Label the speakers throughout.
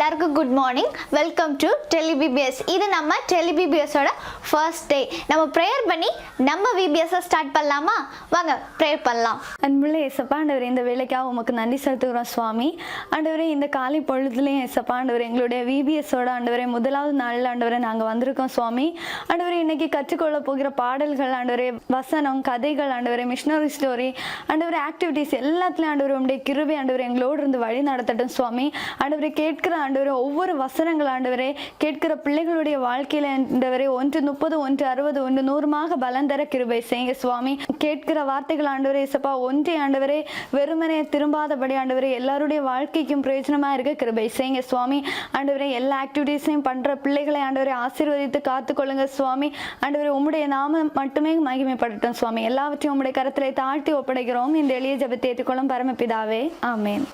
Speaker 1: எல்லாருக்கும் good morning. Welcome to டெலிபிபிஎஸ். இது நம்ம டெலிபிபிஎஸோட ஃபர்ஸ்ட் டே. நம்ம ப்ரேயர் பண்ணி நம்ம விபிஎஸ்ஸை ஸ்டார்ட் பண்ணலாமா? வாங்க ப்ரேயர் பண்ணலாம்.
Speaker 2: அன்புள்ள ஏசப்பா ஆண்டவரே, இந்த வேலைக்காக உமக்கு நன்றி செலுத்துகிறோம் சுவாமி. ஆண்டவரே, இந்த காலை பொழுதுலேயும் ஏசப்பா ஆண்டவரே எங்களுடைய விபிஎஸோட ஆண்டவரே முதலாவது நாளில் ஆண்டவரே நாங்கள் வந்திருக்கோம் சுவாமி. ஆண்டவரே, இன்னைக்கு கற்றுக்கொள்ள போகிற பாடல்கள் ஆண்டவரே, வசனம், கதைகள் ஆண்டவரே, மிஷனரி ஸ்டோரி ஆண்டவரே, ஆக்டிவிட்டீஸ் எல்லாத்துலேயும் ஆண்டவரே உங்களுடைய கிருபை ஆண்டவரே எங்களோடு இருந்து வழி நடத்தட்டும் சுவாமி. ஆண்டவரே, கேட்கிற ஆண்டவரே ஒவ்வொரு வசனங்கள் ஆண்டவரே கேட்கிற பிள்ளைகளுடைய வாழ்க்கையில ஆண்டவரே 130 160 100 பலன் தர கிருபை செய்யுங்க சுவாமி. கேட்கிற வார்த்தைகள் ஆண்டவரே இசப்பா ஒன்றே ஆண்டவரே வெறுமனே திரும்பாதபடி ஆண்டவரே எல்லாருடைய வாழ்க்கைக்கும் பிரயோஜனமா இருக்க கிருபை செய்யுங்க சுவாமி. ஆண்டவரே, எல்லா ஆக்டிவிட்டீஸையும் பண்ற பிள்ளைகளை ஆண்டவரே ஆசீர்வதித்து காத்துக்கொள்ளுங்க சுவாமி. ஆண்டவரே, உம்முடைய நாமம் மட்டுமே மகிமைப்படட்டும் சுவாமி. எல்லாவற்றையும் உம்முடைய கரத்திலே தாழ்த்தி ஒப்படைக்கிறோம். இந்த எளிய ஜெபத்தை ஏற்றுக்கொள்ளும் பரமபிதாவே, ஆமென்.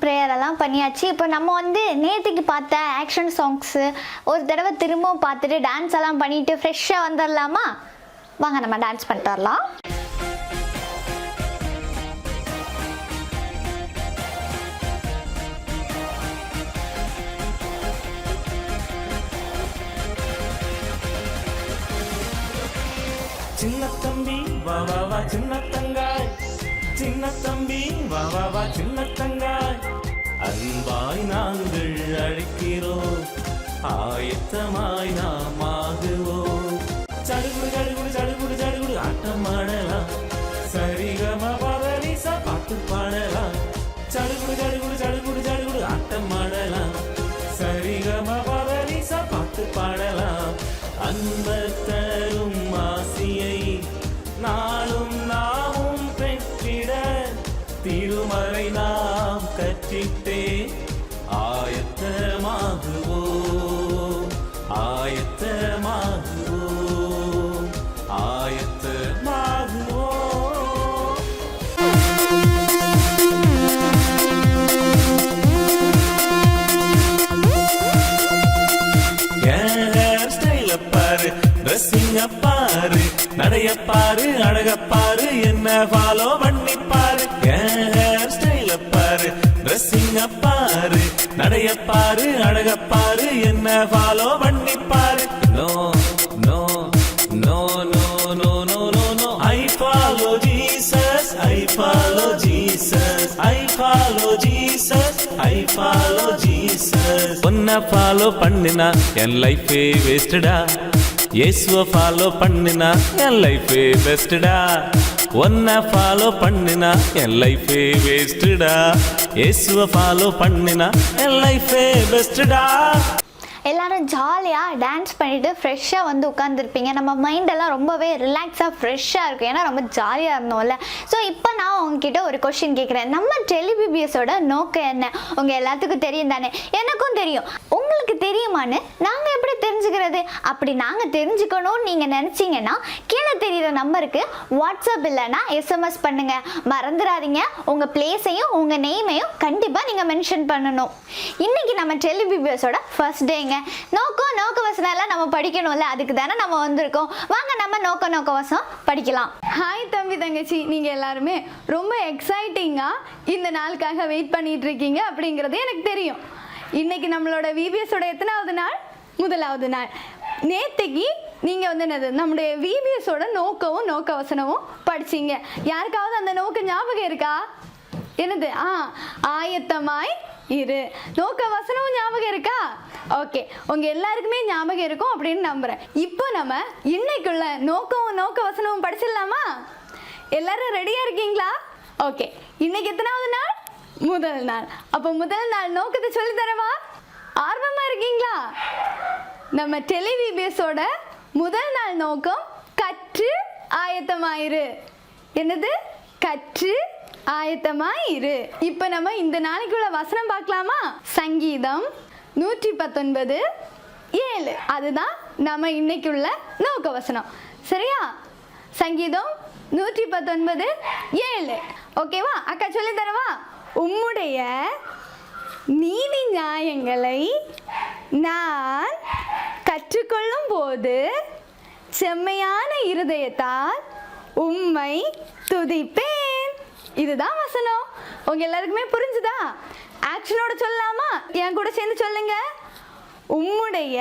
Speaker 1: ப்ரேயர் எல்லாம் பண்ணியாச்சு. இப்போ நம்ம நேற்றுக்கு பார்த்த ஆக்ஷன் சாங்ஸு ஒரு தடவை திரும்பவும் பார்த்துட்டு டான்ஸ் எல்லாம் பண்ணிட்டு ஃப்ரெஷ்ஷாக வந்துடலாமா? வாங்க நம்ம டான்ஸ் பண்ணிட்டு வரலாம்.
Speaker 3: சின்ன தம்பி வா வா வா சின்ன தங்காய், சின்ன தம்பி வா வா வா சின்ன தங்காய், அன்பாய் நாங்கள் அழைக்கிறோம், ஆயத்தமாய் நாம் ஆகுவோம். சடுகுடு சடுகுடு சடுகுடு சடுகுடு ஆட்டம் ஆடலாம், சரிகம பதனிசா பாட்டு பாடலாம். சடுகுடு சடுகுடு சடுகுடு சடுகுடு ஆட்டம் ஆடலாம், சரிகம பதனிசா பாட்டு பாடலாம். அன்பர் தரும் ஆசியை நாளும் நாமும் பெற்றிட திருமறை நாம் கற்றிட்டே ஆயத்தமாகுவோம், ஆயத்தமாகுவோம், ஆயத்தமாகுவோம். பாரு, ட்ரெஸ்ஸிங்க பாரு, நடைய பாரு, அழக பாரு, என்ன ஃபாலோ பண்ணி பாரு. ஹேர் ஸ்டைல பாரு, ட்ரெஸ்ஸிங்க பாரு, நடைய பாரு, அழக பாரு, என்ன ஃபாலோ பண்ணி பாரு. No no no no no no no no. I follow Jesus, I follow Jesus, I follow Jesus, I follow Jesus. உன்னை ஃபாலோ பண்ணினா என் லைஃபே வேஸ்டடா, இயேசுவை ஃபாலோ பண்ணினா என் லைஃபே பெஸ்டடா. உன்னை ஃபாலோ பண்ணினா என் லைஃபே வேஸ்டடா, இயேசுவை ஃபாலோ பண்ணினா என் லைஃபே பெஸ்டடா.
Speaker 1: எல்லாரும் ஜாலியாக டான்ஸ் பண்ணிவிட்டு ஃப்ரெஷ்ஷாக உட்காந்துருப்பீங்க. நம்ம மைண்டெல்லாம் ரொம்பவே ரிலாக்ஸாக ஃப்ரெஷ்ஷாக இருக்கும், ஏன்னா ரொம்ப ஜாலியாக இருந்தோம்ல. ஸோ இப்போ நான் உங்ககிட்ட ஒரு கொஷின் கேட்குறேன். நம்ம டெலிபிபிஎஸோட நோக்கம் என்ன? உங்கள் எல்லாத்துக்கும் தெரியும் தானே? எனக்கும் தெரியும். உங்களுக்கு தெரியுமான்னு நாங்கள் எப்படி தெரிஞ்சுக்கிறது? அப்படி நாங்கள் தெரிஞ்சுக்கணும்னு நீங்கள் நினச்சிங்கன்னா கீழே தெரிகிற நம்பருக்கு வாட்ஸ்அப் இல்லைன்னா எஸ்எம்எஸ் பண்ணுங்கள். மறந்துடாதீங்க, உங்கள் பிளேஸையும் உங்கள் நேமையும் கண்டிப்பாக நீங்கள் மென்ஷன் பண்ணணும். இன்றைக்கி நம்ம டெலிபிபிஎஸோட ஃபர்ஸ்ட் டேங்க. நோக்க வசனம் எல்லாம் நம்ம படிக்கணும்ல, அதுக்கு தானே நம்ம வந்திருக்கோம். வாங்க நம்ம நோக்க வசனம் படிக்கலாம்.
Speaker 2: ஹாய் தம்பி தங்கச்சி, நீங்கள் எல்லாருமே ரொம்ப எக்ஸைட்டிங்காக இந்த நாளுக்காக வெயிட் பண்ணிட்டு இருக்கீங்க அப்படிங்கிறது எனக்கு தெரியும். இன்னைக்கு நம்மளோட விபிஎஸோட எத்தனாவது நாள்? முதலாவது நாள். நேற்றுக்கு நீங்கள் என்னது நம்முடைய விபிஎஸோட நோக்க வசனமும் படிச்சிங்க. யாருக்காவது அந்த நோக்க ஞாபகம் இருக்கா? என்னது? ஆயத்தமாய் இரு. நோக்க வசனமும் ஞாபகம் இருக்கா? ஓகே, உங்க எல்லாருக்குமே ஞாபகம் இருக்கும் அப்படின்னு நம்புறேன். இப்போ நம்ம இன்னைக்குள்ள நோக்க வசனமும் படிச்சிடலாமா? எல்லாரும் ரெடியா இருக்கீங்களா? ஓகே, இன்னைக்கு எத்தனாவது நாள்? முதல் நாள். அப்போ முதல் நாள் நோக்கத்தை சொல்லி தரவா? ஆர்வமா இருக்கீங்களா? நம்ம டெலிவிபிஎஸோட முதல் நாள் நோக்கம் கற்று ஆயத்தமாயிரு. என்னது? கற்று ஆயத்தமாயிரு. இப்ப நம்ம இந்த நாளைக்குள்ள வசனம் பார்க்கலாமா? சங்கீதம் 119:7 அதுதான் நம்ம இன்னைக்குள்ள நோக்க வசனம். சரியா? சங்கீதம் 119:7. ஓகேவா? அக்கா சொல்லி தரவா? உம்முடைய நீதி நியாயங்களை நான் கற்றுக்கொள்ளும் போது செம்மையான இருதயத்தால் உம்மை துதிப்பேன். இதுதான் வசனம். உங்க எல்லாருக்குமே புரிஞ்சுதா? ஆக்ஷனோட சொல்லலாமா? என் கூட சேர்ந்து சொல்லுங்க. உம்முடைய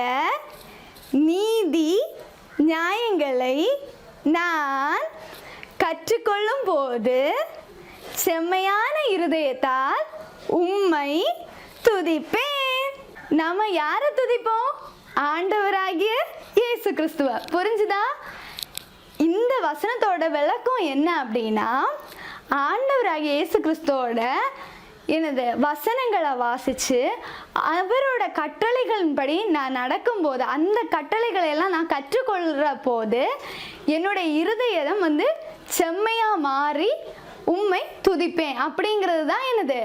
Speaker 2: நீதி நியாயங்களை நான் கற்றுக்கொள்ளும் போது செம்மையான இருதயத்தால் உம்மை துதிப்பேன். நம்ம யாரை துதிப்போம்? ஆண்டவராகிய இயேசு கிறிஸ்துவ. புரிஞ்சுதா? இந்த வசனத்தோட விளக்கம் என்ன அப்படின்னா, ஆண்டவராகிய இயேசு கிறிஸ்துவோட எனது வசனங்களை வாசித்து அவரோட கட்டளைகளின்படி நான் நடக்கும்போது, அந்த கட்டளைகளை எல்லாம் நான் கற்றுக்கொள்கிற போது என்னுடைய இருதயம் செம்மையாக மாறி உம்மை துதிப்பேன் அப்படிங்கிறது தான் என்னது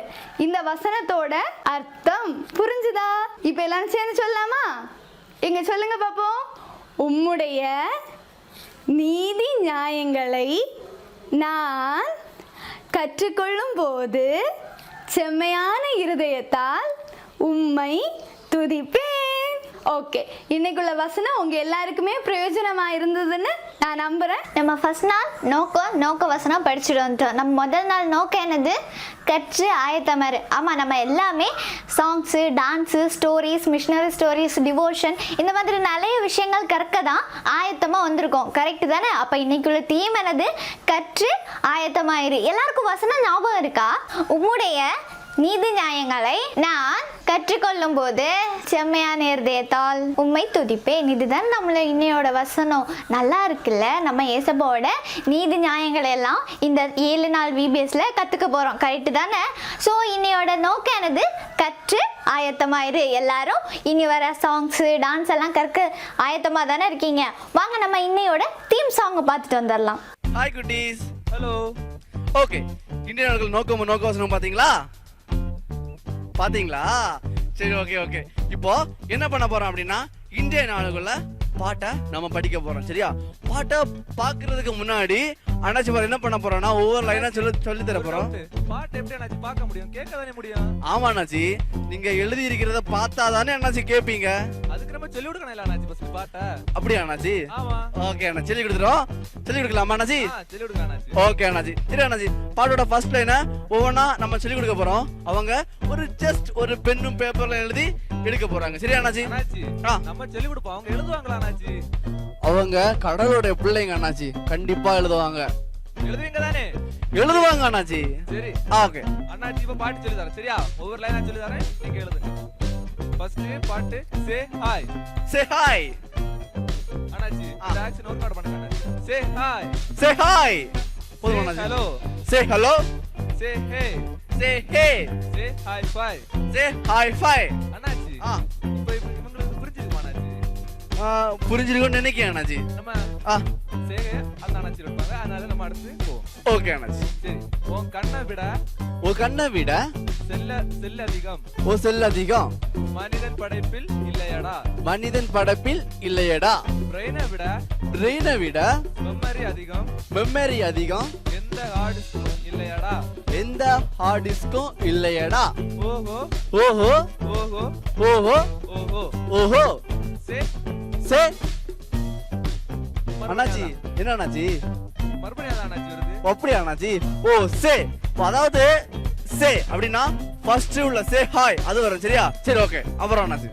Speaker 2: இந்த வசனத்தோட அர்த்தம். புரிஞ்சுதா? இப்போ எல்லாரும் சேர்ந்து சொல்லலாமா? எங்க சொல்லுங்க பாப்போம். உம்முடைய நீதி நியாயங்களை நான் கற்றுக்கொள்ளும் போது செம்மையான இருதயத்தால் உம்மை துதிப்பேன். ஓகே, இன்னைக்குள்ள வசனம் உங்க எல்லாருக்குமே பிரயோஜனமா இருந்ததுன்னு நான் நம்புறேன்.
Speaker 1: நம்ம ஃபர்ஸ்ட் நாள் நோக்க வசனம் படிச்சுட்டு வந்துட்டோம். நம்ம முதல் நாள் நோக்கம் என்னது? கற்று ஆயத்தமாரு. ஆமாம், நம்ம எல்லாமே songs, dance, stories, missionary stories, devotion, இந்த மாதிரி நிறைய விஷயங்கள் கற்க தான் ஆயத்தமாக வந்திருக்கோம். கரெக்டு தானே? அப்போ இன்னைக்குள்ள தீம் என்னது? கற்று ஆயத்தமாயிரு. எல்லாருக்கும் வசனம் ஞாபகம் இருக்கா? உம்முடைய நீதி நியாயங்களை நான் கற்றுக்கொள்ளும் போது செம்மையான இருதயத்தால் உம்மை துதிப்பேன். இதுதான் நம்மள இன்னையோட வசனம். நல்லா இருக்குல்ல? நம்ம ஏசப்பாவோட நீதி நியாயங்களை எல்லாம் இந்த 7 நாள் VBSல கற்றுக்க போகிறோம். கரெக்டு தானே? ஸோ இன்னையோட நோக்கம் என்னது? கற்று ஆயத்தமாயிரு. எல்லாரும் இனி வர சாங்ஸு, டான்ஸ் எல்லாம் கற்க ஆயத்தமாக தானே இருக்கீங்க. வாங்க நம்ம இன்னையோட தீம் சாங்கை பார்த்துட்டு வந்துடலாம்.
Speaker 4: ஹாய் குட்டீஸ். ஹலோ. ஓகே, இந்திய நாட்கள் நோக்க வசனம் பாத்தீங்களா? சரி, ஓகே. இப்போ என்ன பண்ண போறோம் அப்படின்னா, இந்திய நாடுகள்ல பாட்டை நம்ம படிக்க போறோம். சரியா? பாட்டை பாக்குறதுக்கு முன்னாடி அண்ணாச்சி பாரு என்ன பண்ண போறோம்னா, ஒவ்வொரு லைனா சொல்லி தர போறோம்.
Speaker 5: பாட்டு எப்படி அண்ணாச்சி பார்க்க முடியும்? கேட்க தானே முடியும்.
Speaker 4: ஆமா அண்ணாச்சி, நீங்க எழுதி இருக்கிறத பார்த்தா தானே அண்ணாச்சி கேட்பீங்க.
Speaker 5: அதுக்கு நம்ம சொல்லி கொடுக்கணும் இல்ல அண்ணாச்சி? ஃபர்ஸ்ட் பாட்டை.
Speaker 4: அப்படியா அண்ணாச்சி?
Speaker 5: ஆமா.
Speaker 4: ஓகே அண்ணா, சொல்லி கொடுக்கலாமா அண்ணாச்சி?
Speaker 5: சொல்லி கொடுங்க அண்ணாச்சி.
Speaker 4: ஓகே அண்ணாச்சி. சரி அண்ணாச்சி, பாட்டோட ஃபர்ஸ்ட் லைனை ஒவ்வொன்றா நம்ம சொல்லி கொடுக்க போறோம். அவங்க ஜஸ்ட் ஒரு பென்னும் பேப்பர்ல எழுதி எடுக்க போறாங்க. சரியா அண்ணாச்சி?
Speaker 5: அண்ணாச்சி, நம்ம சொல்லி கொடுப்போம். அவங்க எழுதுவாங்களா அண்ணாச்சி?
Speaker 4: அவங்க கடவுளுடைய பிள்ளைங்க அண்ணாச்சி, கண்டிப்பா எழுதுவாங்க.
Speaker 5: எழுதுவீங்க தானே?
Speaker 4: எழுதுவாங்க அண்ணாச்சி.
Speaker 5: சரி,
Speaker 4: ஓகே
Speaker 5: அண்ணாச்சி இப்ப பாட்டு சொல்லி தரேன். சரியா? ஒவ்வொரு லைனா சொல்லி தரேன், நீங்க எழுதுங்க. ஃபர்ஸ்ட் பாட்டு சே ஹாய்.
Speaker 4: சே ஹாய்
Speaker 5: அண்ணாச்சி, இந்த ஆக்ஷன் ஒரு பாட்டு பண்ணுங்க அண்ணாச்சி. Say hi.
Speaker 4: Say hi. போதும் அண்ணாச்சி.
Speaker 5: Hello.
Speaker 4: Say hello.
Speaker 5: Say hey.
Speaker 4: Say hey.
Speaker 5: Say hi fi.
Speaker 4: Say hi fi.
Speaker 5: அண்ணாச்சி, இப்போ இவங்களுக்கு புரிஞ்சுதுமா அண்ணாச்சி?
Speaker 4: புரிஞ்சிருக்கும்னு நினைக்கிறேன் அண்ணாச்சி.
Speaker 5: நம்ம சே அந்த அண்ணாச்சி இருப்பாங்க, அதனால நம்ம அடுத்து போவோம்.
Speaker 4: ஓகே அண்ணாச்சி.
Speaker 5: சரி, உன் கண்ணை
Speaker 4: விட
Speaker 5: செல்ல அதிகம்.
Speaker 4: செல் அதிகம்.
Speaker 5: மனிதன் படைப்பில் இல்லையடா.
Speaker 4: மனிதன் படைப்பில் இல்லையடா.
Speaker 5: பிரெயினை விட
Speaker 4: மெமரி அதிகம்.
Speaker 5: எந்த ஹார்டிஸ்க்கும் இல்லையடா.
Speaker 4: எந்த ஹார்டிஸ்க்கும் இல்லையடா.
Speaker 5: ஓஹோ
Speaker 4: ஓஹோ
Speaker 5: ஓஹோ
Speaker 4: ஓஹோ
Speaker 5: ஓஹோ
Speaker 4: ஓஹோ.
Speaker 5: சே
Speaker 4: சே அண்ணாச்சி, என்ன அண்ணாச்சி?
Speaker 5: மறுபடியும் அதான் அண்ணாச்சி வருது.
Speaker 4: அப்படியா அண்ணாச்சி? சே, அதாவது சே அப்படின்னா ஃபர்ஸ்ட் உள்ள சே ஹாய் அது வரும். சரியா? சரி, ஓகே. அப்புறம் அண்ணாச்சி,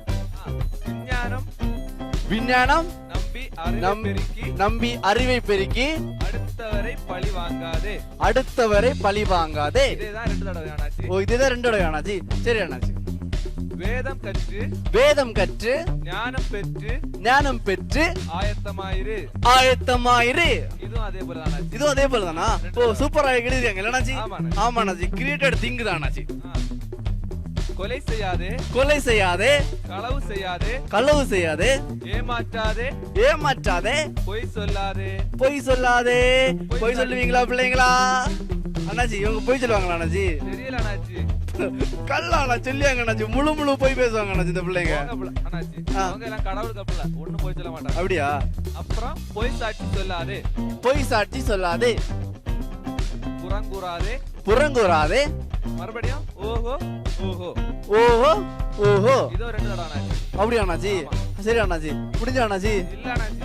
Speaker 4: விஞ்ஞானம் நம்பி அறிவை பெருக்கி அடுத்தவரை பழி வாங்காதே.
Speaker 5: இதேதான் 2 தடவை அண்ணாச்சி.
Speaker 4: இதுதான் 2 தடவை அண்ணாச்சி. சரி அண்ணாச்சி.
Speaker 5: வேதம் கற்று
Speaker 4: ஞானம் பெற்று
Speaker 5: ஆயத்தமாயிரு. இதுவும் அதே போல
Speaker 4: தானா? சூப்பரா எழுதிருக்காங்க இல்ல அண்ணாச்சி? ஆமா அண்ணாச்சி, கிரியேட்டட் திங்க் தான் அண்ணாச்சி. கொலை செய்யாதே, களவு செய்யாதே, ஏமாற்றாதே, பொய் சொல்லாதே. பொய் சொல்லுவீங்களா பிள்ளைங்களா? அண்ணாச்சி, இவங்க பொய் சொல்லுவாங்களா அண்ணாச்சி?
Speaker 5: தெரியல அண்ணாச்சி.
Speaker 4: கல்லாண்ணா சொல்லியாங்க அண்ணாச்சி. முழு பொய் பேசுவாங்க அண்ணாச்சி இந்த பிள்ளைங்க.
Speaker 5: அவங்க எல்லாம் கடவுள் கப்பல ஒண்ணும் பொய் சொல்ல மாட்டாங்க.
Speaker 4: அப்படியா?
Speaker 5: அப்புறம் பொய் சாட்சி சொல்லாதே.
Speaker 4: புறங்கூறாதே.
Speaker 5: மறுபடியும் ஓஹோ இதோ 2 தடவை அண்ணாச்சி.
Speaker 4: அப்படியா அண்ணாச்சி? சரி அண்ணாச்சி, முடிஞ்சா அண்ணாச்சி?
Speaker 5: இல்ல அண்ணாச்சி,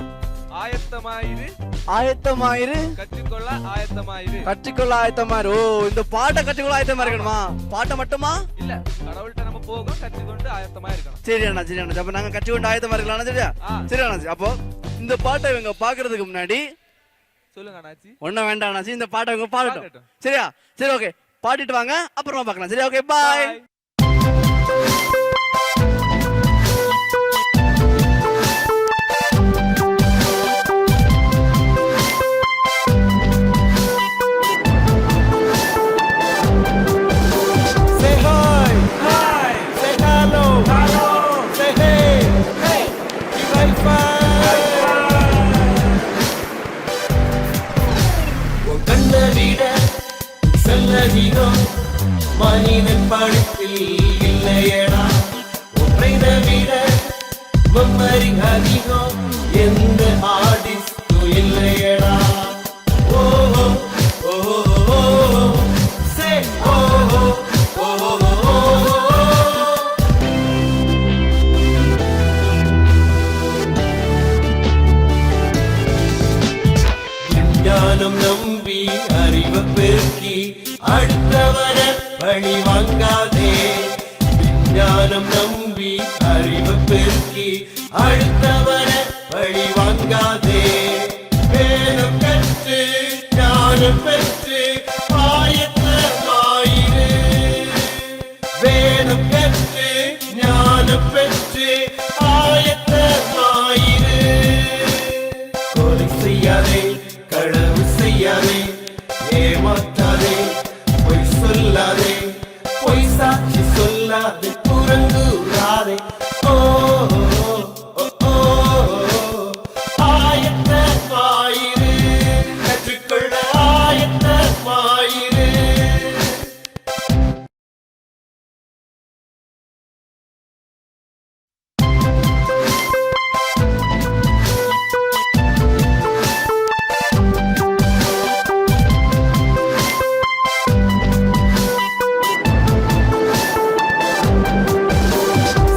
Speaker 5: ஆயத்தமாயிரு
Speaker 4: ஆயத்தமாயிரு
Speaker 5: கற்றுக்கொள்ள ஆயத்தமாயிரு.
Speaker 4: கற்றுக்கொள்ள ஆயத்தமாயிரு. ஓ, இந்த பாட்டை கற்றுக்கொள்ள ஆயத்தமா இருக்கணுமா? பாட்டை மட்டுமா?
Speaker 5: இல்ல, கடவுள்கிட்ட நம்ம போகும் கற்றுக்கொண்டு ஆயத்தமா இருக்கணும்.
Speaker 4: சரி அண்ணா, சரி அண்ணா. அப்ப நாங்க கற்றுக்கொண்டு ஆயத்தமா இருக்கலாம். சரியா? சரி அண்ணாச்சி. அப்போ இந்த பாட்டை இவங்க பாக்குறதுக்கு முன்னாடி
Speaker 5: சொல்லுங்க அண்ணாச்சி.
Speaker 4: ஒன்னும் வேண்டாம் அண்ணாச்சி, இந்த பாட்டை இவங்க பாடட்டும்.
Speaker 5: பாடட்டும்.
Speaker 4: சரியா? சரி, ஓகே. பாடிட்டு வாங்க, அப்புறமா பார்க்கலாம். சரியா? ஓகே, பாய்.
Speaker 5: Bye.
Speaker 3: Say hi, hi. Say hello, hello. Say hey, hey. Give high five. உன் கண்ணை விட செல்லதிகம் மனிதன் படத்தில் இல்லையடா. உன்னை விட மெமரி அதிகம் எந்த ஆர்டிஸ்டும் இல்லையடா. ஓஹோ ஓஹோ சே ஓஹோ ஓஹோ. விஞ்ஞானம் நம்பி அறிவை பெருக்கி அடுத்தவன பழி வாங்காதே. விஞ்ஞானம் நம்பி அறிவை பெருக்கி அடுத்தவன பழி வாங்காதே. வேதம் கற்று ஞானம் பெற்று ஆயத்தமாயிரு. வேதம் கற்று ஞானம் பெற்று ஆயத்தமாயிரு. கொலை செய்யாதே, களவு செய்யாதே, ஏமாற்றாதே, பொய் சொல்லாதே, பொய் சாட்சி சொல்லாதே, புறங்கூறாதே. ஓ ஓ, ஓ, ஆயத்தமாயிரு. கற்றுக்கொள்ள ஆயத்தமாயிரு.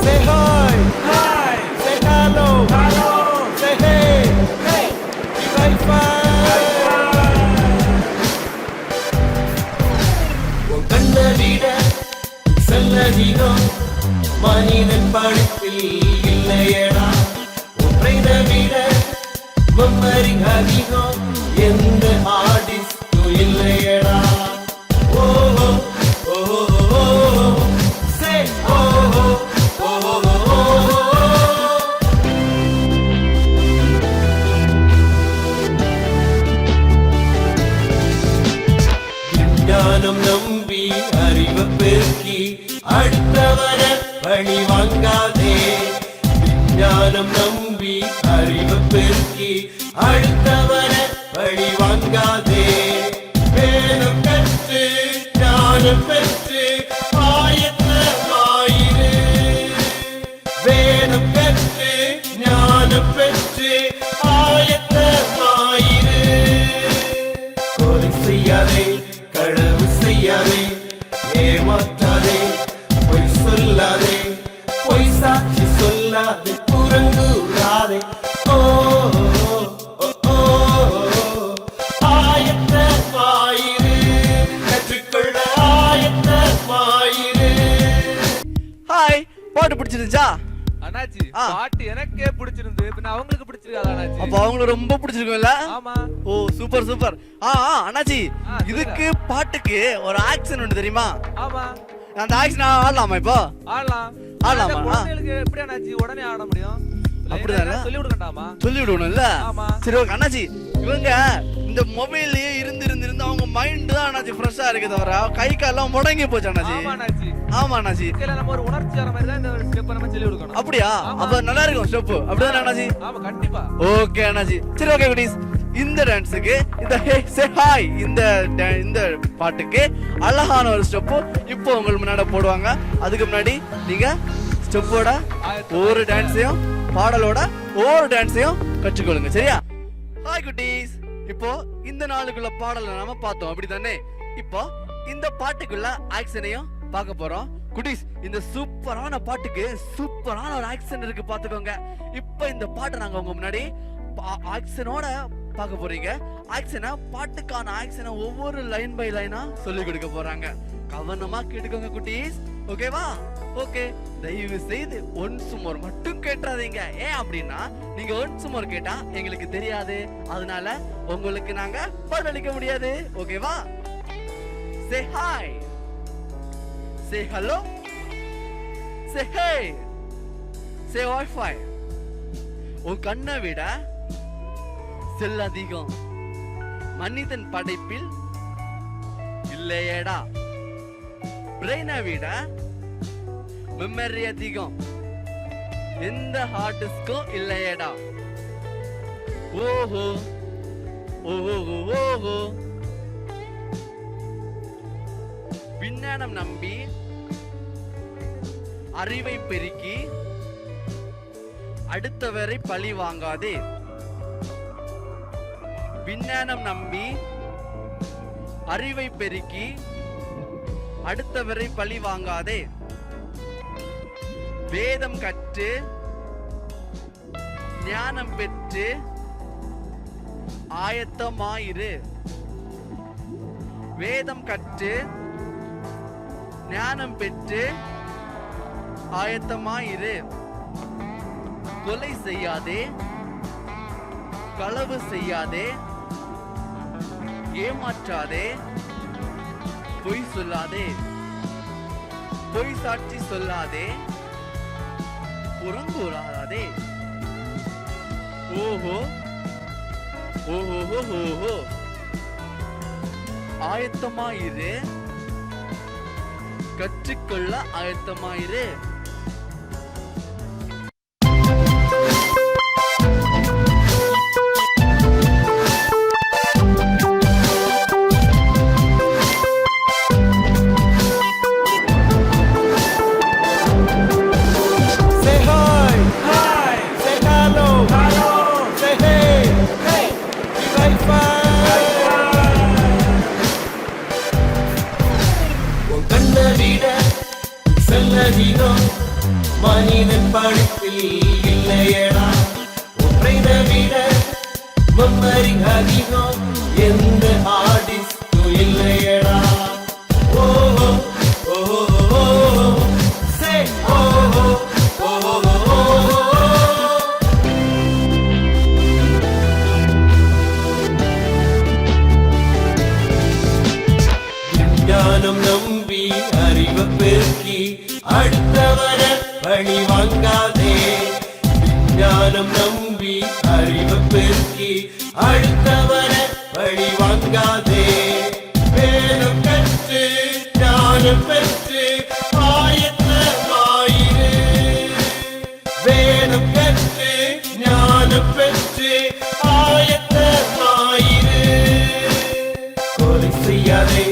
Speaker 3: Say hi, hi. Say hello, hello. Say hey, hey. Give high five. உன் கண்ணை விட செல்லதிகம் மனிதன் படத்தில் இல்லையடா. உன்னை விட மெமரி அதிகம் எந்த ஆர்டிஸ்டும் இல்லையடா. ஓஹோ ஓஹோ சே ஓஹோ ஓஹோ. விஞ்ஞானம் நம்பி அறிவை பெருக்கி அடுத்தவன பழி வாங்காதே. விஞ்ஞானம் நம்பி அறிவை பெருக்கி அடுத்தவன பழி வாங்காதே. வேதம் கற்று ஞானம் பெற்று ஆயத்தமாயிரு. வேதம் கற்று ஞானம் பெற்று ஆயத்தமாயிரு. கொலை செய்யாதே, களவு செய்யாதே, ஏமாற்றாதே, பொய் சொல்லாதே, பொய் சாட்சி சொல்லாதே, புறங்கூறாதே. ஓ ஓ, ஓ, ஆயத்தமாயிரு. கற்றுக்கொள்ள ஆயத்தமாயிரு.
Speaker 4: ஹாய், பாட்டு பிடிச்சிருந்துச்சா?
Speaker 5: அண்ணாச்சி, பாட்டு எனக்கே பிடிச்சிருந்து, பின்ன அவங்களுக்கு பிடிச்சிருக்காதா அண்ணாச்சி?
Speaker 4: அப்ப அவங்களுக்கு ரொம்ப பிடிச்சிருக்கும்ல?
Speaker 5: ஆமா.
Speaker 4: ஓ, சூப்பர் சூப்பர். அண்ணாச்சி, இதுக்கு பாட்டுக்கு ஒரு ஆக்ஷன் உண்டு தெரியுமா?
Speaker 5: ஆமா.
Speaker 4: அந்த ஆக்ஷன் ஆடலாமா இப்போ?
Speaker 5: ஆடலாம்.
Speaker 4: ஆடலாமா?
Speaker 5: குழந்தைகளுக்கு எப்படி அண்ணாச்சி உடனே ஆட முடியும்?
Speaker 4: அப்படிதானே?
Speaker 5: சொல்லி விடுங்கண்டாமா?
Speaker 4: சொல்லி விடணும்ல?
Speaker 5: ஆமா.
Speaker 4: சரி, ஓகே அண்ணாச்சி. இவங்க இந்த மொபைல்லயே இருந்து அவங்க மைண்ட் தான் அண்ணாச்சி ஃப்ரெஷ்ஷா இருக்கு தவிர கை கால்லாம் முடங்கி போச்சு அண்ணாச்சி.
Speaker 5: ஆமா அண்ணாச்சி.
Speaker 4: ஆமா அண்ணாச்சி.
Speaker 5: இதுல நம்ம ஒரு உணர்ச்சி வர மாதிரி தான் இந்த ஸ்டெப் நம்ம சொல்லி கொடுக்கணும்.
Speaker 4: அப்படியா? அப்ப நல்லா இருக்கும் ஸ்டெப். அப்படிதானே அண்ணாச்சி?
Speaker 5: ஆமா, கண்டிப்பா.
Speaker 4: ஓகே அண்ணாச்சி. சரி, ஓகே குட்டீஸ். இந்த டான்ஸுக்கு இந்த சே ஹாய் இந்த பாட்டுக்கு அழகான ஒரு ஸ்டெப் இப்போ உங்களுக்கு முன்னாடி போடுவாங்க. அதுக்கு முன்னாடி நீங்க ஸ்டெப்போட ஒவ்வொரு டான்ஸையும் பாடலோட ஒவ்வொரு டான்ஸையும் கற்றுக்கொள்ளுங்க. சரியா? ஹாய் குட்டீஸ். இப்போ இந்த நாளுக்குள்ள பாடலை நாம பார்த்தோம், அப்படித்தானே? இப்போ இந்த பாட்டுக்குள்ள ஆக்ஷனையும் பார்க்க போறோம். குட்டீஸ், இந்த சூப்பரான பாட்டுக்கு சூப்பரான ஒரு ஆக்ஷன் இருக்கு, பாத்துக்கோங்க. இப்போ இந்த பாட்டை நாங்க உங்க முன்னாடி ஆக்ஷனோட பார்க்க போறீங்க. ஆக்ஷனை, பாட்டுக்கான ஆக்ஷனை ஒவ்வொரு லைன் பை லைனா சொல்லி கொடுக்க போறாங்க. கவனமா கேட்டுக்கோங்க குட்டீஸ், ஓகேவா? ஓகே, தயவு செய்து ஒன்ஸ் மோர் மட்டும் கேட்றாதீங்க. ஏன் அப்படின்னா நீங்க ஒன்ஸ் மோர் கேட்டா எங்களுக்கு தெரியாது, அதனால உங்களுக்கு நாங்க பதிலளிக்க முடியாது, ஓகேவா? Say hi, say hello, say hey, say Wi-Fi. உன் கண்ணை விட செல் அதிகம் மனிதன் படைப்பில் இல்லையேடா. பிரெயினை விட மெமரி அதிகம் எந்த ஹார்ட் டிஸ்க்கும் இல்லையேடா. ஓஹோ ஓஹோ ஓஹோ. விஞ்ஞானம் நம்பி அறிவை பெருக்கி அடுத்தவரை பழி வாங்காதே. விஞ்ஞானம் நம்பி அறிவை பெருக்கி அடுத்தவரை பழி வாங்காதே. வேதம் கற்று ஞானம் பெற்று ஆயத்தமாயிரு. வேதம் கற்று ஞானம் பெற்று ஆயத்தமாயிரு. கொலை செய்யாதே, களவு செய்யாதே, ஏமாற்றாதே, பொய் சொல்லாதே, பொய் சாட்சி சொல்லாதே, புறங்கூறாதே. ஓஹோ ஓஹோ ஓஹோ. ஆயத்தமாயிரு, கற்றுக்கொள்ள ஆயத்தமாயிரு.
Speaker 6: மனிதன் படைப்பில் இல்லையடா. ஒன்றை விட மெமரி அதிகம் எந்த ஆர்டிஸ்டும் இல்லையடா. ஓஹோ ஓஹோ சே ஓஹோ ஓஹோ. விஞ்ஞானம் நம்பி அறிவை பெருக்கி அடுத்தவர பழி வாங்காதே. விஞ்ஞானம் நம்பி அறிவை பெருக்கி அடுத்தவர பழி வாங்காதே. வேதம் கற்று ஞானம் பெற்று ஆயத்தமாயிரு. வேதம் கற்று ஞானம் பெற்று ஆயத்தமாயிரு. கொலை செய்யாதே,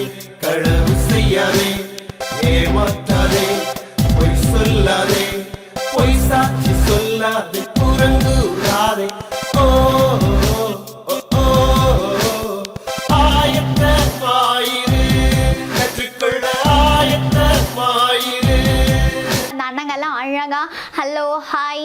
Speaker 6: களவு செய்யாதே, ஏமாற்றாதே, பொய் சொல்லாதே, பொய் சாட்சி சொல்லாதே, புறங்கூறாதே. ஓ ஆயத்தமாயிரு, கற்றுக்கொள்ள ஆயத்தமாயிரு.
Speaker 1: அந்த அண்ணங்கெல்லாம் அழகா ஹலோ ஹாய்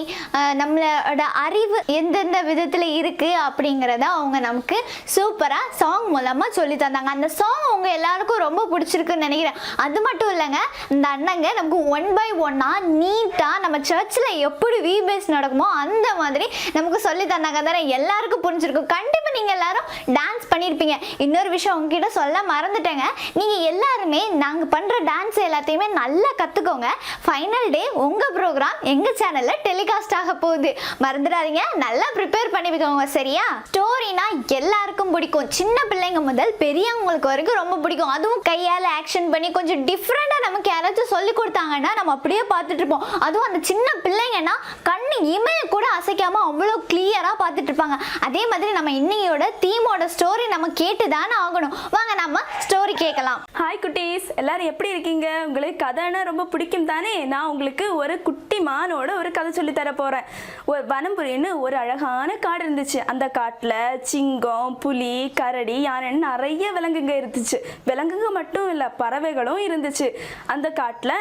Speaker 1: நம்மளோட அறிவு எந்தெந்த விதத்தில் இருக்குது அப்படிங்கிறத அவங்க நமக்கு சூப்பராக சாங் மூலமாக சொல்லி தந்தாங்க. அந்த சாங் அவங்க எல்லாருக்கும் ரொம்ப பிடிச்சிருக்குன்னு நினைக்கிறேன். அது மட்டும் இல்லைங்க, இந்த அண்ணங்க நமக்கு 1 by 1 நீட்டாக நம்ம சர்ச்சில் எப்படி விபிஎஸ் நடக்குமோ அந்த மாதிரி நமக்கு சொல்லி தந்தாங்க. தானே எல்லாருக்கும் புரிஞ்சிருக்கும். கண்டிப்பாக நீங்கள் எல்லாரும் டான்ஸ் பண்ணியிருப்பீங்க. இன்னொரு விஷயம் உங்ககிட்ட சொல்ல மறந்துட்டேங்க, நீங்கள் எல்லாருமே நாங்கள் பண்ணுற டான்ஸ் எல்லாத்தையுமே நல்லா கற்றுக்கோங்க. ஃபைனல் டே உங்கள் ப்ரோக்ராம் எங்கள் சேனலில் டெலிகாஸ்ட் ஆக போகுது, மறந்துடாதீங்க. நல்லா ப்ரிப்பேர் பண்ணிக்கோங்க, சரியா? ஸ்டோரினா எல்லாருக்கும் பிடிக்கும், சின்ன பிள்ளைங்க முதல் பெரியவங்களுக்கு வரைக்கும் ரொம்ப பிடிக்கும். அதுவும் கையால் ஆக்ஷன் பண்ணி கொஞ்சம் டிஃப்ரெண்டாக நமக்கு யாராச்சும் சொல்லி கொடுத்தாங்கன்னா நம்ம அப்படியே பார்த்துட்டு இருப்போம். அதுவும் அந்த சின்ன பிள்ளைங்கன்னா கண்ணு இமைய கூட அசைக்காமல் அவ்வளோ கிளியராக பார்த்துட்டு இருப்பாங்க. அதே மாதிரி நம்ம இன்னைக்கு இன்னையோட தீமோட ஸ்டோரி நம்ம கேட்டு தானே ஆகணும். வாங்க நம்ம ஸ்டோரி கேட்கலாம்.
Speaker 2: ஹாய் குட்டீஸ், எல்லாரும் எப்படி இருக்கீங்க? உங்களுக்கு கதைன்னா ரொம்ப பிடிக்கும் தானே? நான் உங்களுக்கு ஒரு குட்டி மானோட ஒரு கதை சொல்லி தர போகிறேன். ஒரு வனம்புரின்னு ஒரு அழகான காடு இருந்துச்சு. அந்த காட்டில் சிங்கம், புலி, கரடி, யானைன்னு நிறைய விலங்குங்க இருந்துச்சு. விலங்குங்க மட்டும் இல்லை, பறவைகளும் இருந்துச்சு. அந்த காட்டில்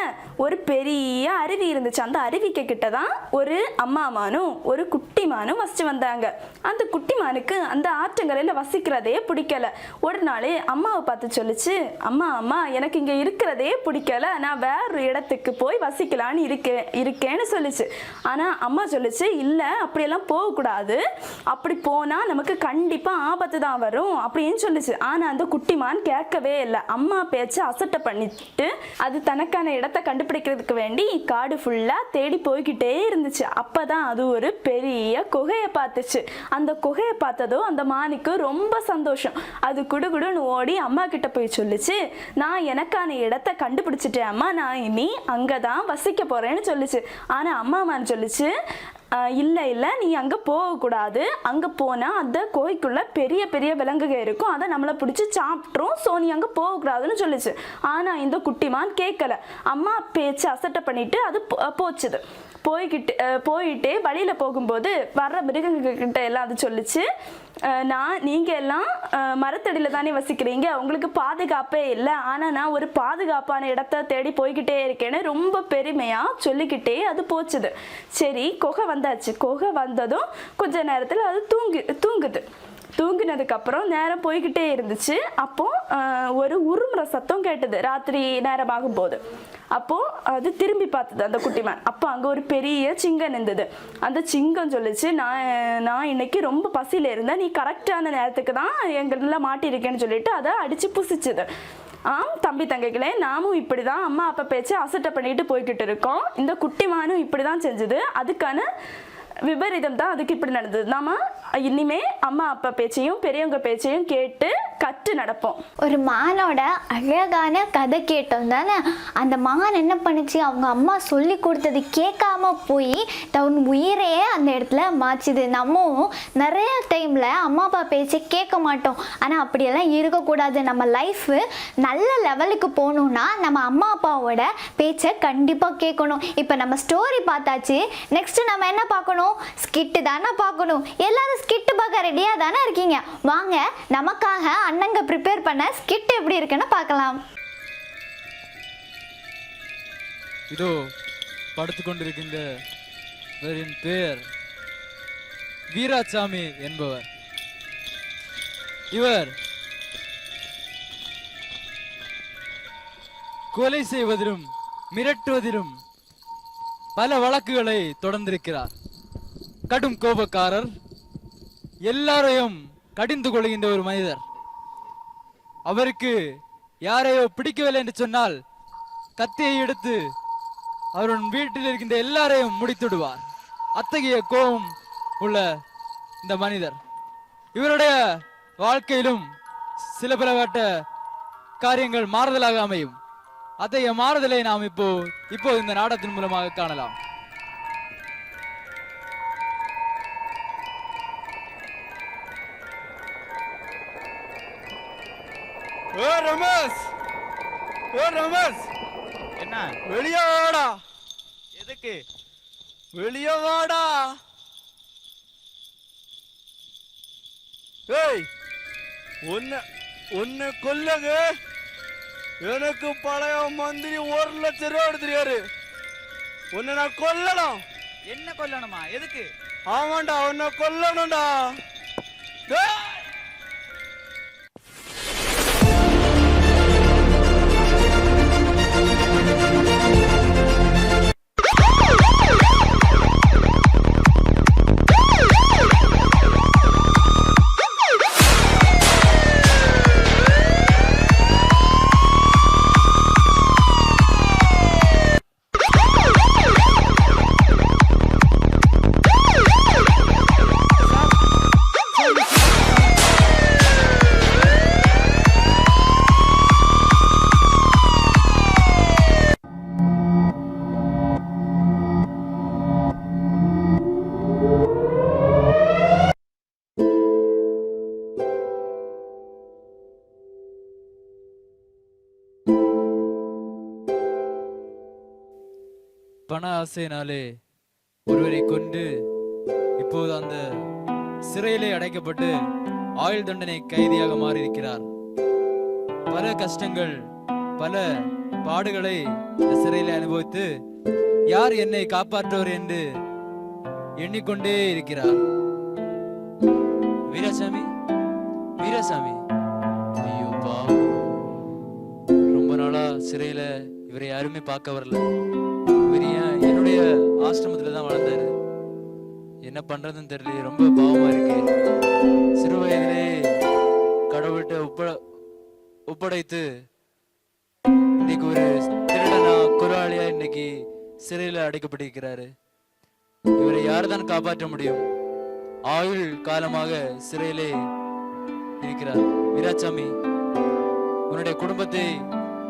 Speaker 2: ஒரு பெரிய அருவி இருந்துச்சு. அந்த அருவிக்கு கிட்ட தான் ஒரு அம்மா மானும் ஒரு குட்டி மானும் வசிச்சு வந்தாங்க. அந்த குட்டி மானுக்கு அந்த ஆற்றங்கரையில் வசிக்கிறதே பிடிக்கல. ஒரு நாள் அம்மாவை பார்த்து சொல்லிச்சு, அம்மா அம்மா எனக்கு இங்கே இருக்கிறதே பிடிக்கல, நான் வேற இடத்துக்கு போய் வசிக்கலான்னு இருக்கேன்னு சொல்லிச்சு. ஆனால் அம்மா சொல்லிச்சு, இல்லை அப்படியெல்லாம் போகக்கூடாது, அப்படி போனால் நமக்கு கண்டிப்பாக ஆபத்து தான் வரும் அப்படின்னு சொல்லிச்சு. ஆனால் அந்த குட்டிமான் கேட்கவே இல்லை. அம்மா பேச்சை அசட்டை பண்ணிட்டு அது தனக்கான இடத்தை கண்டுபிடிக்கிறதுக்கு வேண்டி காடு ஃபுல்லாக தேடி போய்கிட்டே இருந்துச்சு. அப்போ தான் அது ஒரு பெரிய குகையை பார்த்துச்சு. அந்த குகையை பார்த்ததும் அந்த மானுக்கு ரொம்ப சந்தோஷம். அது குடுகுடுன்னு ஓடி அம்மா கிட்ட போய் சொல்லிச்சு, நான் எனக்கான இடத்தை கண்டுபிடிச்சிட்டேன் அம்மா, நான் இனி அங்கே தான் வசிக்க போகிறேன்னு சொல்லிச்சு. ஆனால் அம்மாமான்னு சொல்லிச்சு, இல்லை இல்லை நீ அங்கே போகக்கூடாது, அங்கே போனால் அந்த கோயிலுக்குள்ளே பெரிய பெரிய விலங்குகள் இருக்கும், அதை நம்மளை பிடிச்சி சாப்பிட்ரும், ஸோ நீ அங்கே போகக்கூடாதுன்னு சொல்லிச்சு. ஆனால் இந்த குட்டிமான் கேட்கல. அம்மா பேச்சு அசட்டை பண்ணிட்டு அது போச்சுது. போயிட்டு வழியில் போகும்போது வர்ற மிருகங்கக்கிட்ட எல்லாம் அது சொல்லிச்சு, நீங்கள் எல்லாம் மரத்தடியில் தானே வசிக்கிறீங்க, உங்களுக்கு பாதுகாப்பே இல்லை, ஆனால் நான் ஒரு பாதுகாப்பான இடத்த தேடி போய்கிட்டே இருக்கேன்னு ரொம்ப பெருமையாக சொல்லிக்கிட்டே அது போச்சுது. சரி, குகை வந்தாச்சு. குகை வந்ததும் கொஞ்ச நேரத்தில் அது தூங்குது. தூங்கினதுக்கப்புறம் நேரம் போய்கிட்டே இருந்துச்சு. அப்போது ஒரு உருமுறை சத்தம் கேட்டது ராத்திரி நேரமாகும் போது. அப்போது அது திரும்பி பார்த்தது அந்த குட்டிமான். அப்போ அங்கே ஒரு பெரிய சிங்கம் இருந்தது. அந்த சிங்கம் சொல்லிச்சு, நான் இன்னைக்கு ரொம்ப பசியில் இருந்தேன், நீ கரெக்டான நேரத்துக்கு தான் எங்களெல்லாம் மாட்டியிருக்கேன்னு சொல்லிட்டு அதை அடித்து புசிச்சுது. தம்பி தங்கைகளே, நாமும் இப்படி தான் அம்மா அப்பா பேச்சு அசட்டை பண்ணிட்டு போய்கிட்டு இருக்கோம். இந்த குட்டிமானும் இப்படி தான் செஞ்சுது. அதுக்கான விபரீதம் தான் அதுக்கு இப்படி நடந்தது. நாம இனிமே அம்மா அப்பா பேச்சையும் பெரியவங்க பேச்சையும் கேட்டு கற்று நடப்போம்.
Speaker 1: ஒரு மானோட அழகான கதை கேட்டோம் தானே. அந்த மான் என்ன பண்ணுச்சு, அவங்க அம்மா சொல்லி கொடுத்தது கேட்காம போய் தன் உயிரையே அந்த இடத்துல மாச்சுது. நம்மவும் நிறைய டைமில் அம்மா அப்பா பேச்சை கேட்க மாட்டோம். ஆனால் அப்படியெல்லாம் இருக்கக்கூடாது. நம்ம லைஃபு நல்ல லெவலுக்கு போகணுன்னா நம்ம அம்மா அப்பாவோட பேச்சை கண்டிப்பாக கேட்கணும். இப்போ நம்ம ஸ்டோரி பார்த்தாச்சு. நெக்ஸ்ட்டு நம்ம என்ன பார்க்கணும்? ஸ்கிட்டு தானே பார்க்கணும். எல்லாரும் ஸ்கிட்டு பார்க்க ரெடியாக தானே இருக்கீங்க? வாங்க நமக்காக அண்ணங்க ப்ரிப்பேர் பண்ண ஸ்கிட் எப்படி இருக்குன்னு பார்க்கலாம்.
Speaker 7: இதோ படுத்து கொண்டிருக்கின்றவரின் பெயர் வீராசாமி என்பவர். இவர் கொலை செய்வதிலும் மிரட்டுவதிலும் பல வழக்குகளை தொடர்ந்திருக்கிறார். கடும் கோபக்காரர், எல்லாரையும் கடிந்து கொள்கின்ற ஒரு மனிதர். அவருக்கு யாரையோ பிடிக்கவில்லை என்று சொன்னால் கத்தியை எடுத்து அவருடன் வீட்டில் இருக்கின்ற எல்லாரையும் முடித்துடுவார். அத்தகைய கோபம் உள்ள இந்த மனிதர். இவருடைய வாழ்க்கையிலும் சில பலவட்ட காரியங்கள் மாறுதலாக அமையும். அத்தகைய மாறுதலை நாம் இப்போ இந்த நாடகத்தின் மூலமாக காணலாம்.
Speaker 4: ரமேஷ்,
Speaker 5: என்ன
Speaker 4: வெளியே வாடா.
Speaker 5: எதுக்கு?
Speaker 4: வெளியே வாடா. ஏய், உன்னை கொல்லுங்க. எனக்கு பழைய மந்திரி 1 லட்சம் ரூபா எடுத்துருக்காரு. உன்னை நான் கொல்லணும்.
Speaker 5: என்ன கொல்லணுமா? எதுக்கு?
Speaker 4: ஆமாண்டா, உன்னை கொல்லணும்டா.
Speaker 7: ஆசையினாலே ஒருவரை கொண்டு இப்போது அந்த சிறையிலே அடைக்கப்பட்டு ஆயுள் தண்டனை கைதியாக மாறியிருக்கிறார். பல கஷ்டங்கள், பல பாடுகளை இந்த சிறையிலே அனுபவித்து யார் என்னை காப்பாற்றுவர் என்று எண்ணிக்கொண்டே இருக்கிறார். வீராசாமி, வீராசாமி, ஐயோ பாவம், ரொம்ப நாளா சிறையில இவரை யாருமே பார்க்க வரல. இவர் என்னுடைய ஆசிரமத்துல தான் வளர்ந்தாரு. என்ன பண்றதுன்னு தெரியல, ரொம்ப பாவமா இருக்கு. சிறு வயதிலே கடவுள்கிட்ட ஒப்படைத்து இன்னைக்கு ஒரு திருடனா குராளியா இன்னைக்கு சிறையில அடைக்கப்பட்டிருக்கிறாரு. இவரை யார்தான் காப்பாற்ற முடியும்? ஆயுள் காலமாக சிறையிலே இருக்கிறார். வீராசாமி, உன்னுடைய குடும்பத்தை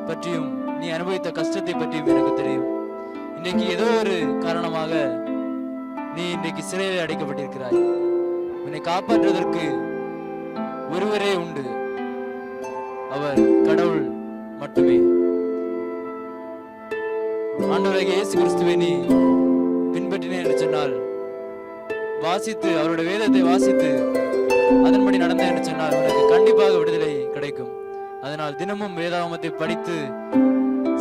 Speaker 7: பற்றியும் நீ அனுபவித்த கஷ்டத்தை பற்றியும் எனக்கு தெரியும். இன்னைக்கு ஏதோ ஒரு காரணமாக நீ இன்னைக்கு சிறையில் அடைக்கப்பட்டிருக்கிறாய். உன்னை காப்பாற்றுவதற்கு ஒருவரே உண்டு, அவர் கடவுள் மட்டுமே. ஆண்டவராகிய இயேசு கிறிஸ்துவை நீ பின்பற்றினேன் என்று சொன்னால், வாசித்து அவருடைய வேதத்தை வாசித்து அதன்படி நடந்த என்று சொன்னால் உனக்கு கண்டிப்பாக விடுதலை கிடைக்கும். அதனால் தினமும் வேதாகமத்தை படித்து,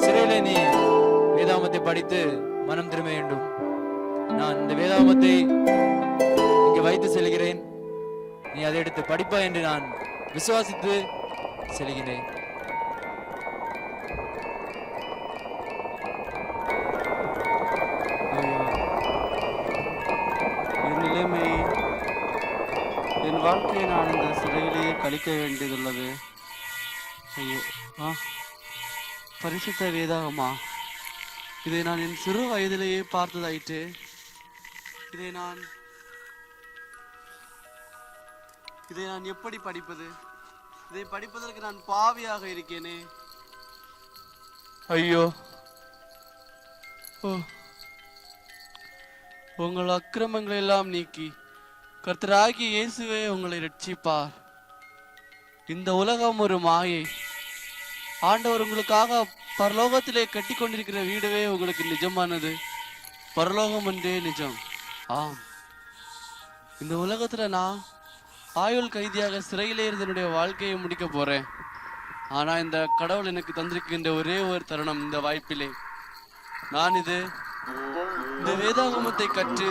Speaker 7: சிறையிலே நீ வேதாகமத்தை படித்து மனம் திரும்ப வேண்டும். நான் இந்த வேதாகமத்தை இங்கே வைத்து செல்கிறேன், நீ அதை எடுத்து படிப்பா என்று நான் விசுவாசித்து செல்கிறேன்.
Speaker 4: என் நிலைமை, என் வாழ்க்கையை நான் இந்த சிறையிலேயே கழிக்க வேண்டியதுள்ளது. ஐயோ, பரிசுத்த வேதாகமா, இதை நான் என் சிறு வயதிலேயே பார்த்ததாயிற்று. இதை நான் எப்படி படிப்பது? இதை படிப்பதற்கு நான் பாவியாக இருக்கேனே. ஐயோ, உங்கள் அக்கிரமங்களை எல்லாம் நீக்கி கர்த்தராகிய இயேசுவே உங்களை ரட்சிப்பார். இந்த உலகம் ஒரு மாயை. ஆண்டவர் உங்களுக்காக பரலோகத்திலே கட்டி கொண்டிருக்கிற வீடுவே உங்களுக்கு நிஜமானது. பரலோகம் ஒன்றே நிஜம். ஆம், இந்த உலகத்துல நான் ஆயுள் கைதியாக சிறையிலே இருந்து என்னுடைய வாழ்க்கையை முடிக்க போறேன். ஆனா இந்த கடவுள் எனக்கு தந்திருக்கின்ற ஒரே ஒரு தருணம், இந்த வாய்ப்பிலே நான் இந்த வேதாகமத்தை கற்று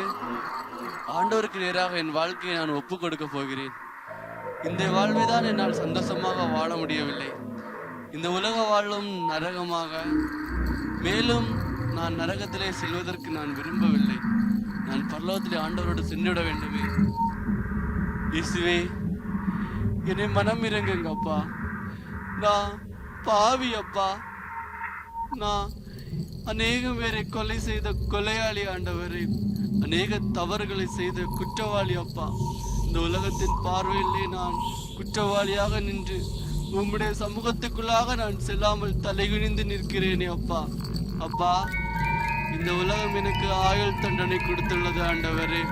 Speaker 4: ஆண்டவருக்கு நேராக என் வாழ்க்கையை நான் ஒப்பு கொடுக்க போகிறேன். இந்த வாழ்வைதான் என்னால் சந்தோஷமாக வாழ முடியவில்லை. இந்த உலக வாழும் நரகமாக, மேலும் நான் நரகத்திலே செல்வதற்கு நான் விரும்பவில்லை. நான் பரலோகத்திலே ஆண்டவரோடு சென்றுவிட வேண்டுமே. இயேசுவே, என்னை மனம் இறங்குங்க அப்பா. நான் பாவி அப்பா. நான் அநேகம் பேரை கொலை செய்த கொலையாளி ஆண்டவரே. அநேக தவறுகளை செய்த குற்றவாளி அப்பா. இந்த உலகத்தின் பார்வையிலே நான் குற்றவாளியாக நின்று உம்முடைய சமூகத்துக்குள்ளாக நான் செல்லாமல் தலைகுனிந்து நிற்கிறேனே அப்பா. அப்பா, இந்த உலகம் எனக்கு ஆயுள் தண்டனை கொடுத்துள்ளது ஆண்டவரே.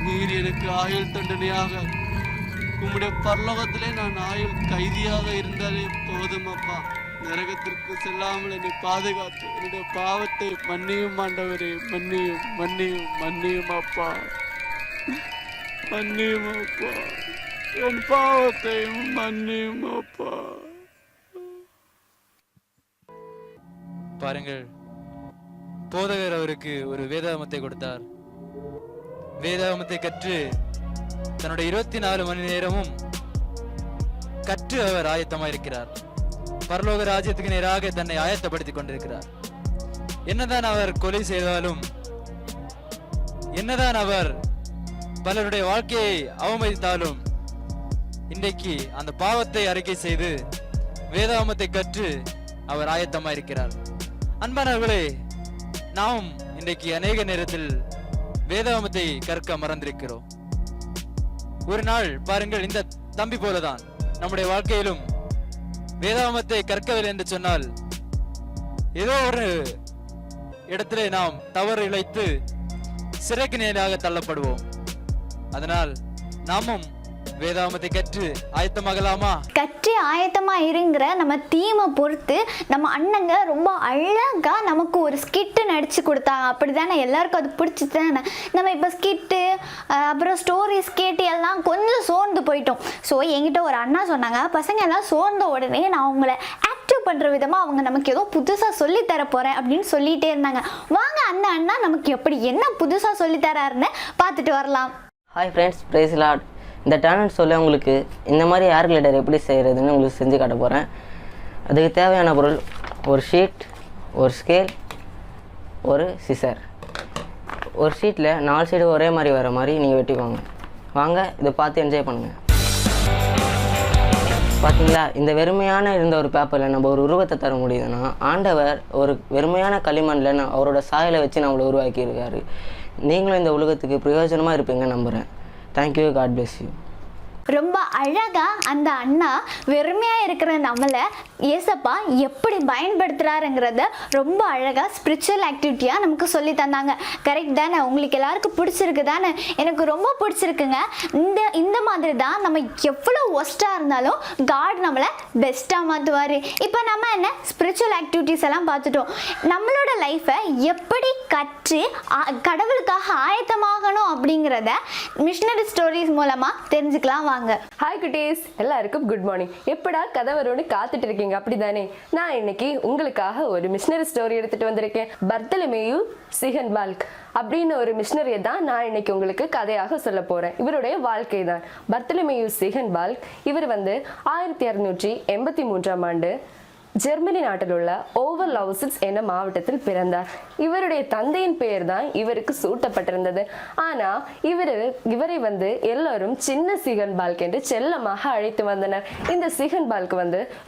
Speaker 4: நீர் எனக்கு ஆயுள் தண்டனையாக உம்முடைய பரலோகத்திலே நான் ஆயுள் கைதியாக இருந்தாலே போதும் அப்பா. நரகத்திற்கு செல்லாமல் என்னை பாதுகாத்து என்னுடைய பாவத்தை மன்னியும் ஆண்டவரே. மன்னியும் மன்னியும் மன்னியும் அப்பா. மன்னியும் அப்பா. என் பாவத்தை மன்னியும் அப்பா.
Speaker 7: பாருங்கள், போதகர் அவருக்கு ஒரு வேதாகமத்தை கொடுத்தார். வேதாகமத்தை கற்று தன்னுடைய 24 மணி நேரமும் கற்று அவர் ஆயத்தமாயிருக்கிறார். பரலோக ராஜ்யத்துக்கு நேராக தன்னை ஆயத்தப்படுத்திக் கொண்டிருக்கிறார். என்னதான் அவர் கொலை செய்தாலும், என்னதான் அவர் பலருடைய வாழ்க்கையை அவமதித்தாலும், இன்றைக்கு அந்த பாவத்தை அறிக்கை செய்து வேதாகமத்தை கற்று அவர் ஆயத்தமாயிருக்கிறார். அன்பானவர்களே, நாம் இன்றைக்கு அநேக நேரத்தில் வேதாகமத்தை கற்க மறந்திருக்கிறோம். ஒரு நாள் பாருங்கள், இந்த தம்பி போலதான் நம்முடைய வாழ்க்கையிலும் வேதாகமத்தை கற்கவில்லை என்று சொன்னால் ஏதோ ஒரு இடத்திலே நாம் தவறு இழைத்து சிறைக்கு நேராக தள்ளப்படுவோம். அதனால் நாமும் வேதாகமத்தை கற்று ஆயத்தமாகலாமா?
Speaker 1: கற்றி ஆயத்தமாக இருங்கிற நம்ம தீமை பொறுத்து நம்ம அண்ணங்க ரொம்ப அழகாக நமக்கு ஒரு ஸ்கிட்டு நடித்து கொடுத்தாங்க. அப்படி தானே எல்லாருக்கும் அது பிடிச்சி தானே. நம்ம இப்போ ஸ்கிட்டு அப்புறம் ஸ்டோரிஸ் கேட்டு எல்லாம் கொஞ்சம் சோர்ந்து போயிட்டோம். ஸோ என்கிட்ட ஒரு அண்ணா சொன்னாங்க, பசங்க எல்லாம் சோர்ந்த உடனே நான் அவங்கள ஆக்டிவ் பண்ணுற விதமாக அவங்க நமக்கு ஏதோ புதுசாக சொல்லித்தர போகிறேன் அப்படின்னு சொல்லிகிட்டே இருந்தாங்க. வாங்க அந்த அண்ணா நமக்கு எப்படி என்ன புதுசாக சொல்லித்தராருன்னு பார்த்துட்டு வரலாம்.
Speaker 8: Hi friends, praise Lord. இந்த டேலண்ட் சொல்ல உங்களுக்கு இந்த மாதிரி ஏர் கிளைடர் எப்படி செய்கிறதுன்னு உங்களுக்கு செஞ்சு காட்ட போகிறேன். அதுக்கு தேவையான பொருள் ஒரு ஷீட், ஒரு ஸ்கேல், ஒரு சிசர். ஒரு ஷீட்டில் 4 சைடு ஒரே மாதிரி வர மாதிரி நீங்கள் வெட்டிக்கோங்க. வாங்க இதை பார்த்து என்ஜாய் பண்ணுங்கள். பார்த்தீங்களா, இந்த வெறுமையான இருந்த ஒரு பேப்பரில் நம்ம ஒரு உருவத்தை தர முடியுதுன்னா ஆண்டவர் ஒரு வெறுமையான களிமண்ணில் அவரோட சாயலை வச்சு நம்மளை உருவாக்கியிருக்காரு. நீங்களும் இந்த உலகத்துக்கு பிரயோஜனமாக இருப்பீங்கன்னு நம்புகிறேன். Thank you, God bless you.
Speaker 1: ரொம்ப அழகாக அந்த அண்ணா வெறுமையாக இருக்கிற நம்மளை ஏசப்பா எப்படி பயன்படுத்துகிறாருங்கிறத ரொம்ப அழகாக ஸ்பிரிச்சுவல் ஆக்டிவிட்டியாக நமக்கு சொல்லி தந்தாங்க. கரெக்ட் தானே? உங்களுக்கு எல்லாருக்கும் பிடிச்சிருக்கு தானே? எனக்கு ரொம்ப பிடிச்சிருக்குங்க. இந்த மாதிரி தான் நம்ம எவ்வளோ ஒஸ்ட்டாக இருந்தாலும் காட் நம்மளை பெஸ்ட்டாக மாற்றுவார். இப்போ நம்ம என்ன ஸ்பிரிச்சுவல் ஆக்டிவிட்டீஸ் எல்லாம் பார்த்துட்டோம். நம்மளோட லைஃப்பை எப்படி கற்று கடவுளுக்காக ஆயத்தமாகணும் அப்படிங்கிறத மிஷனரி ஸ்டோரிஸ் மூலமாக தெரிஞ்சுக்கலாம். வாங்க.
Speaker 9: ஹாய் குட்டீஸ், எல்லாருக்கும் குட் மார்னிங். எப்படா கதை வரும்னு காத்துட்டு இருக்கீங்க அப்படிதானே? நான் இன்னைக்கு உங்களுக்காக ஒரு மிஷனரி ஸ்டோரி எடுத்துட்டு வந்திருக்கேன். பர்த்தலமேயு சிஹன்பால்க் அப்படின்னு ஒரு மிஷனரியை தான் நான் இன்னைக்கு உங்களுக்கு கதையாக சொல்ல போறேன். இவருடைய வாழ்க்கை தான் பர்த்தலமேயு சிஹன்பால்க். இவர் 1683ஆம் ஆண்டு ஜெர்மனி நாட்டில் உள்ள ஓவர் லவுசிட்ஸ் என்ற மாவட்டத்தில் பிறந்தார். இவருடைய தந்தையின் பெயர் தான் இவருக்கு சூட்டப்பட்டிருந்தது. ஆனா இவரை எல்லாரும் சின்ன சிஹன்பால்க் என்று செல்லமாக அழைத்து வந்தனர். இந்த சிஹன்பால்க்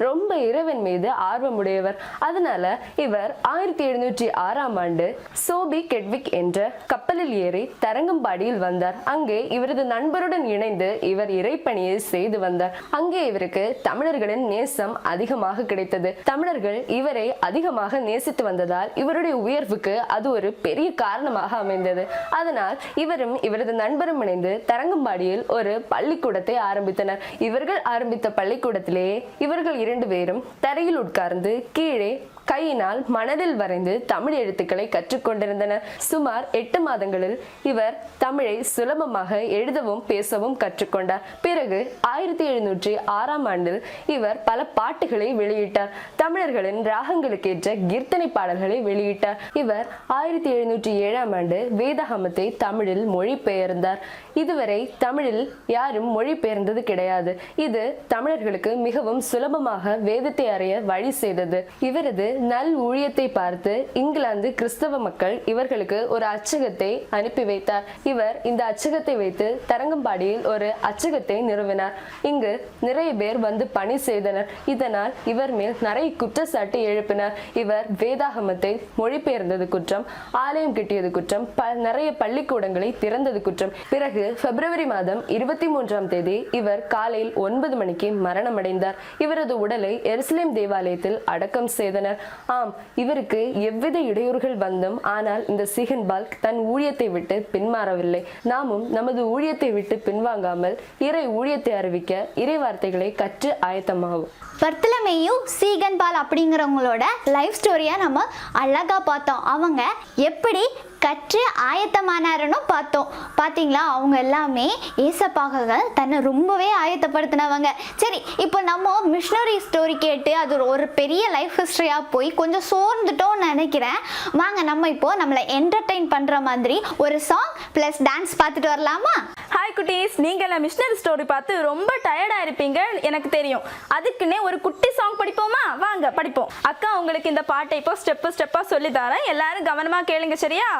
Speaker 9: ரொம்ப இறைவன் மீது ஆர்வமுடையவர். அதனால இவர் 1706ஆம் ஆண்டு சோபி கெட்விக் என்ற கப்பலில் ஏறி தரங்கம்பாடியில் வந்தார். அங்கே இவரது நண்பருடன் இணைந்து இவர் இறைப்பணியை செய்து வந்தார். அங்கே இவருக்கு தமிழர்களின் நேசம் அதிகமாக கிடைத்தது. தமிழர்கள் இவரை அதிகமாக நேசித்து வந்ததால் இவருடைய உயர்வுக்கு அது ஒரு பெரிய காரணமாக அமைந்தது. அதனால் இவரும் இவரது நண்பரும் இணைந்து தரங்கம்பாடியில் ஒரு பள்ளிக்கூடத்தை ஆரம்பித்தனர். இவர்கள் ஆரம்பித்த பள்ளிக்கூடத்திலேயே இவர்கள் 2 பேரும் தரையில் உட்கார்ந்து கீழே கையினால் மணலில் வரைந்து தமிழ் எழுத்துக்களை கற்றுக்கொண்டிருந்தனர். சுமார் 8 மாதங்களில் இவர் தமிழை சுலபமாக எழுதவும் பேசவும் கற்றுக்கொண்டார். பிறகு 1706ஆம் ஆண்டில் இவர் பல பாட்டுகளை வெளியிட்டார். தமிழர்களின் ராகங்களுக்கேற்ற கீர்த்தனை பாடல்களை வெளியிட்டார். இவர் 1707ஆம் ஆண்டு வேதாகமத்தை தமிழில் மொழிபெயர்ந்தார். இதுவரை தமிழில் யாரும் மொழிபெயர்ந்தது கிடையாது. இது தமிழர்களுக்கு மிகவும் சுலபமாக வேதத்தை அறிய வழி செய்தது. இவரது நல் ஊழியத்தை பார்த்து இங்கிலாந்து கிறிஸ்தவ மக்கள் இவர்களுக்கு ஒரு அச்சகத்தை அனுப்பி வைத்தார். இவர் இந்த அச்சகத்தை வைத்து தரங்கம்பாடியில் ஒரு அச்சகத்தை நிறுவினார். இங்கு நிறைய பேர் பணி செய்தனர். இதனால் இவர் மேல் நிறைய குற்றச்சாட்டு எழுப்பினார். இவர் வேதாகமத்தை மொழிபெயர்ந்தது குற்றம், ஆலயம் கட்டியது குற்றம், நிறைய பள்ளிக்கூடங்களை திறந்தது குற்றம். பிறகு பிப்ரவரி மாதம் 23ஆம் தேதி இவர் காலையில் 9 மணிக்கு மரணமடைந்தார். இவரது உடலை எருசலேம் தேவாலயத்தில் அடக்கம் செய்தனர். ஆம், இவருக்கு எவ்வித இடையூறுகள் வந்தும் ஆனால் இந்த சிஹன்பால்க் தன் ஊழியத்தை விட்டு பின்மாறவில்லை. நாமும் நமது ஊழியத்தை விட்டு பின்வாங்காமல் இறை ஊழியத்தை அறிவிக்க இறை வார்த்தைகளை கற்று ஆயத்தமாகும்.
Speaker 1: பர்த்தலமேயு சிஹன்பால்க் அப்படிங்கிறவங்களோட லைஃப் ஸ்டோரியை நம்ம அழகா பார்த்தோம். அவங்க எப்படி கற்று ஆயத்தமானாருன்னு பார்த்தோம். பார்த்தீங்களா, அவங்க எல்லாமே ஏசப்பாக தன்னை ரொம்பவே ஆயத்தப்படுத்தினவங்க. சரி, இப்போ நம்ம மிஷனரி ஸ்டோரி கேட்டு அது ஒரு பெரிய லைஃப் ஹிஸ்டரியாக போய் கொஞ்சம் சோர்ந்துட்டோம்னு நினைக்கிறேன். வாங்க நம்ம இப்போ நம்மளை என்டர்டெயின் பண்ணுற மாதிரி ஒரு சாங் ப்ளஸ் டான்ஸ் பார்த்துட்டு வரலாமா?
Speaker 2: ஹாய் குட்டீஸ், நீங்கள் மிஷனரி ஸ்டோரி பார்த்து ரொம்ப டயர்டாக இருப்பீங்க எனக்கு தெரியும். அதுக்குன்னே ஒரு குட்டி சாங் படிப்போமா? வாங்க படிப்போம். அக்கா உங்களுக்கு இந்த பாட்டை இப்போ ஸ்டெப்பாக சொல்லி தரேன். எல்லாரும் கவனமாக கேளுங்க, சரியா?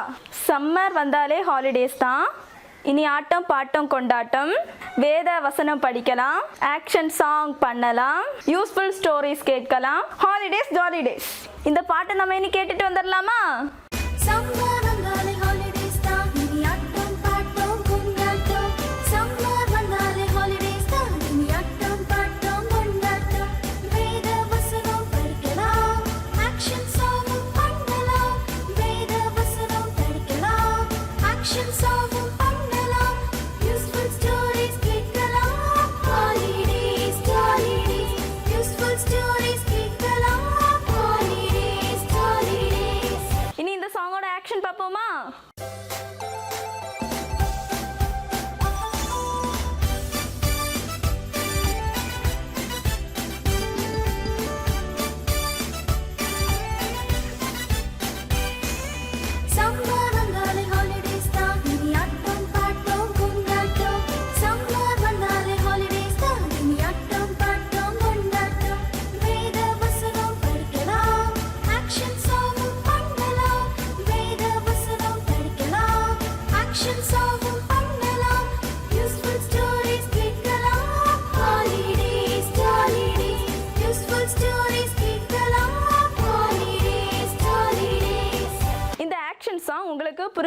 Speaker 2: சம்மர் வந்தாலே ஹாலிடேஸ் தான். இனி ஆட்டம் பாட்டம் கொண்டாட்டம், வேத வசனம் படிக்கலாம், ஆக்ஷன் சாங் பண்ணலாம், யூஸ்ஃபுல் ஸ்டோரிஸ் கேட்கலாம். ஹாலிடேஸ் ஜாலிடேஸ். இந்த பாட்டை நம்ம இனி கேட்டுட்டு வந்துடலாமா?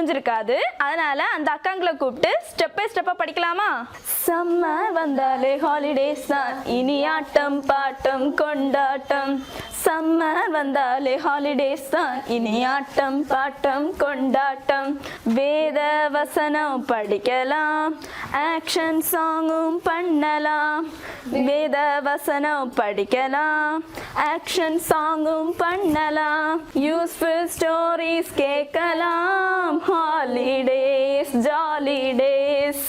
Speaker 2: புரிஞ்சிருக்காது. அதனால அந்த அக்காங்களை கூப்பிட்டு ஸ்டெப் பை ஸ்டெப்பா படிக்கலாமா? சம்மர் வந்தாலே ஹாலிடேஸ் தான், இனி ஆட்டம் பாட்டம் கொண்டாட்டம். சம்மர் வந்தாலே ஹாலிடேஸ் தான், இனி ஆட்டம் பாட்டம் கொண்டாட்டம். வேத வசனம் படிக்கலாம், ஆக்ஷன் சாங்கும் பண்ணலாம். வேத வசனம் படிக்கலாம், ஆக்ஷன் சாங்கும் பண்ணலாம். யூஸ்ஃபுல் ஸ்டோரிஸ் கேட்கலாம். Holidays jolly days.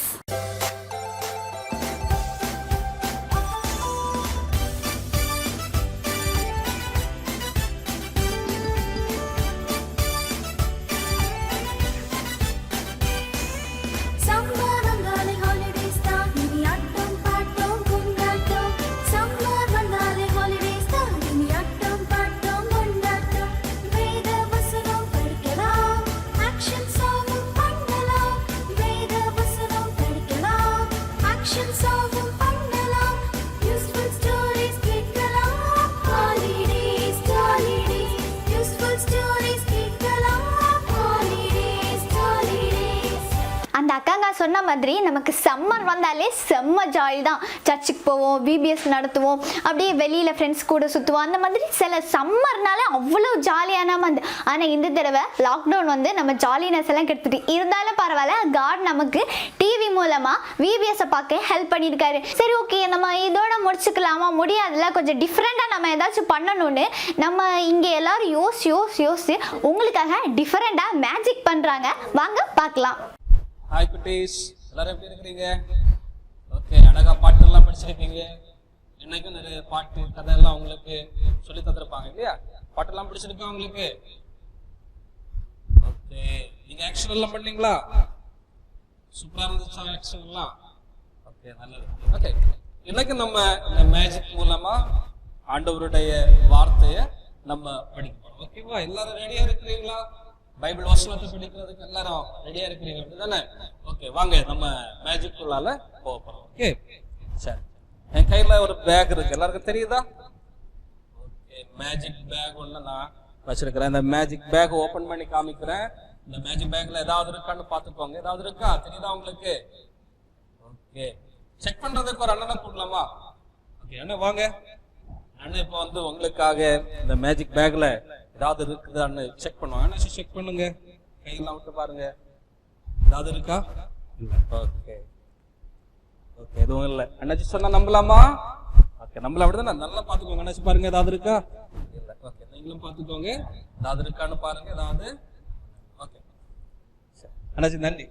Speaker 1: அந்த அக்காங்க சொன்ன மாதிரி நமக்கு சம்மர் வந்தாலே செம்ம ஜாலி தான். சர்ச்சுக்கு போவோம், விபிஎஸ் நடத்துவோம், அப்படியே வெளியில் ஃப்ரெண்ட்ஸ் கூட சுற்றுவோம். அந்த மாதிரி சில சம்மர்னால அவ்வளோ ஜாலியான வந்து. ஆனால் இந்த தடவை லாக்டவுன் வந்து நம்ம ஜாலினஸ் எல்லாம் கெடுத்துட்டு இருந்தாலும் பரவாயில்ல, காட் நமக்கு டிவி மூலமாக விபிஎஸை பார்க்க ஹெல்ப் பண்ணியிருக்காரு. சரி, ஓகே, நம்ம இதோட முடிச்சுக்கலாமா? முடியாதுல, கொஞ்சம் டிஃப்ரெண்ட்டாக நம்ம ஏதாச்சும் பண்ணணும்னு நம்ம இங்கே எல்லாரும் யோசிச்சு உங்களுக்காக டிஃப்ரெண்ட்டாக மேஜிக் பண்ணுறாங்க. வாங்க பார்க்கலாம்.
Speaker 5: ஹாய் குட்டீஸ், எல்லாரும் எப்படி இருக்கிறீங்க? ஓகே, அழகா பாட்டெல்லாம் படிச்சிருக்கீங்க. இன்னைக்கும் நிறைய பாட்டு கதை எல்லாம் உங்களுக்கு சொல்லி தந்திருப்பாங்க இல்லையா? பாட்டெல்லாம் பிடிச்சிருக்கா உங்களுக்கு? ஓகே, நீங்க ஆக்ஷன் எல்லாம் பண்ணீங்களா? சூப்பரா இருந்துச்சா ஆக்ஷன் எல்லாம்? ஓகே, நல்லது. ஓகே, இன்னைக்கு நம்ம இந்த மேஜிக் மூலமா ஆண்டவருடைய வார்த்தையை நம்ம படிக்க போறோம். ஓகேவா? எல்லாரும் ரெடியா இருக்கிறீங்களா? பைபிள் வசனத்தை படிக்கிறதுக்கு எல்லாரும் ரெடியா இருக்கிறீங்க அப்படிதானே? ஓகே, வாங்க நம்ம மேஜிக் உள்ளால போக போறோம். ஓகே, சரி. என் கையில ஒரு பேக் இருக்கு, எல்லாருக்கும் தெரியுதா? ஓகே, மேஜிக் பேக் ஒண்ணு நான் வச்சிருக்கிறேன். இந்த மேஜிக் பேக் ஓபன் பண்ணி காமிக்கிறேன். இந்த மேஜிக் பேக்ல ஏதாவது இருக்கான்னு பாத்துக்கோங்க. ஏதாவது இருக்கா? தெரியுதா உங்களுக்கு? ஓகே, செக் பண்றதுக்கு ஒரு அண்ணனை கூடலாமா? ஓகே, அண்ணா வாங்க. அண்ணன் இப்போ வந்து உங்களுக்காக இந்த மேஜிக் பேக்ல ஏதாவது இருக்குதான்னு செக் பண்ணுவாங்க. என்ன செக் பண்ணுங்க, கையெல்லாம் விட்டு பாருங்க. ஏதாவது இருக்கா? ஓகே ஓகே, எதுவும் இல்லை. அண்ணாச்சி சொன்னா நம்பலாமா? ஓகே, நம்பலாம் அப்படிதானே? நல்லா பாத்துக்கோங்க. அண்ணாச்சி பாருங்க, ஏதாவது இருக்கா? இல்ல. ஓகே, நீங்களும் பாத்துக்கோங்க, ஏதாவது இருக்கான்னு பாருங்க. ஏதாவது? ஓகே, அண்ணாச்சி நன்றி.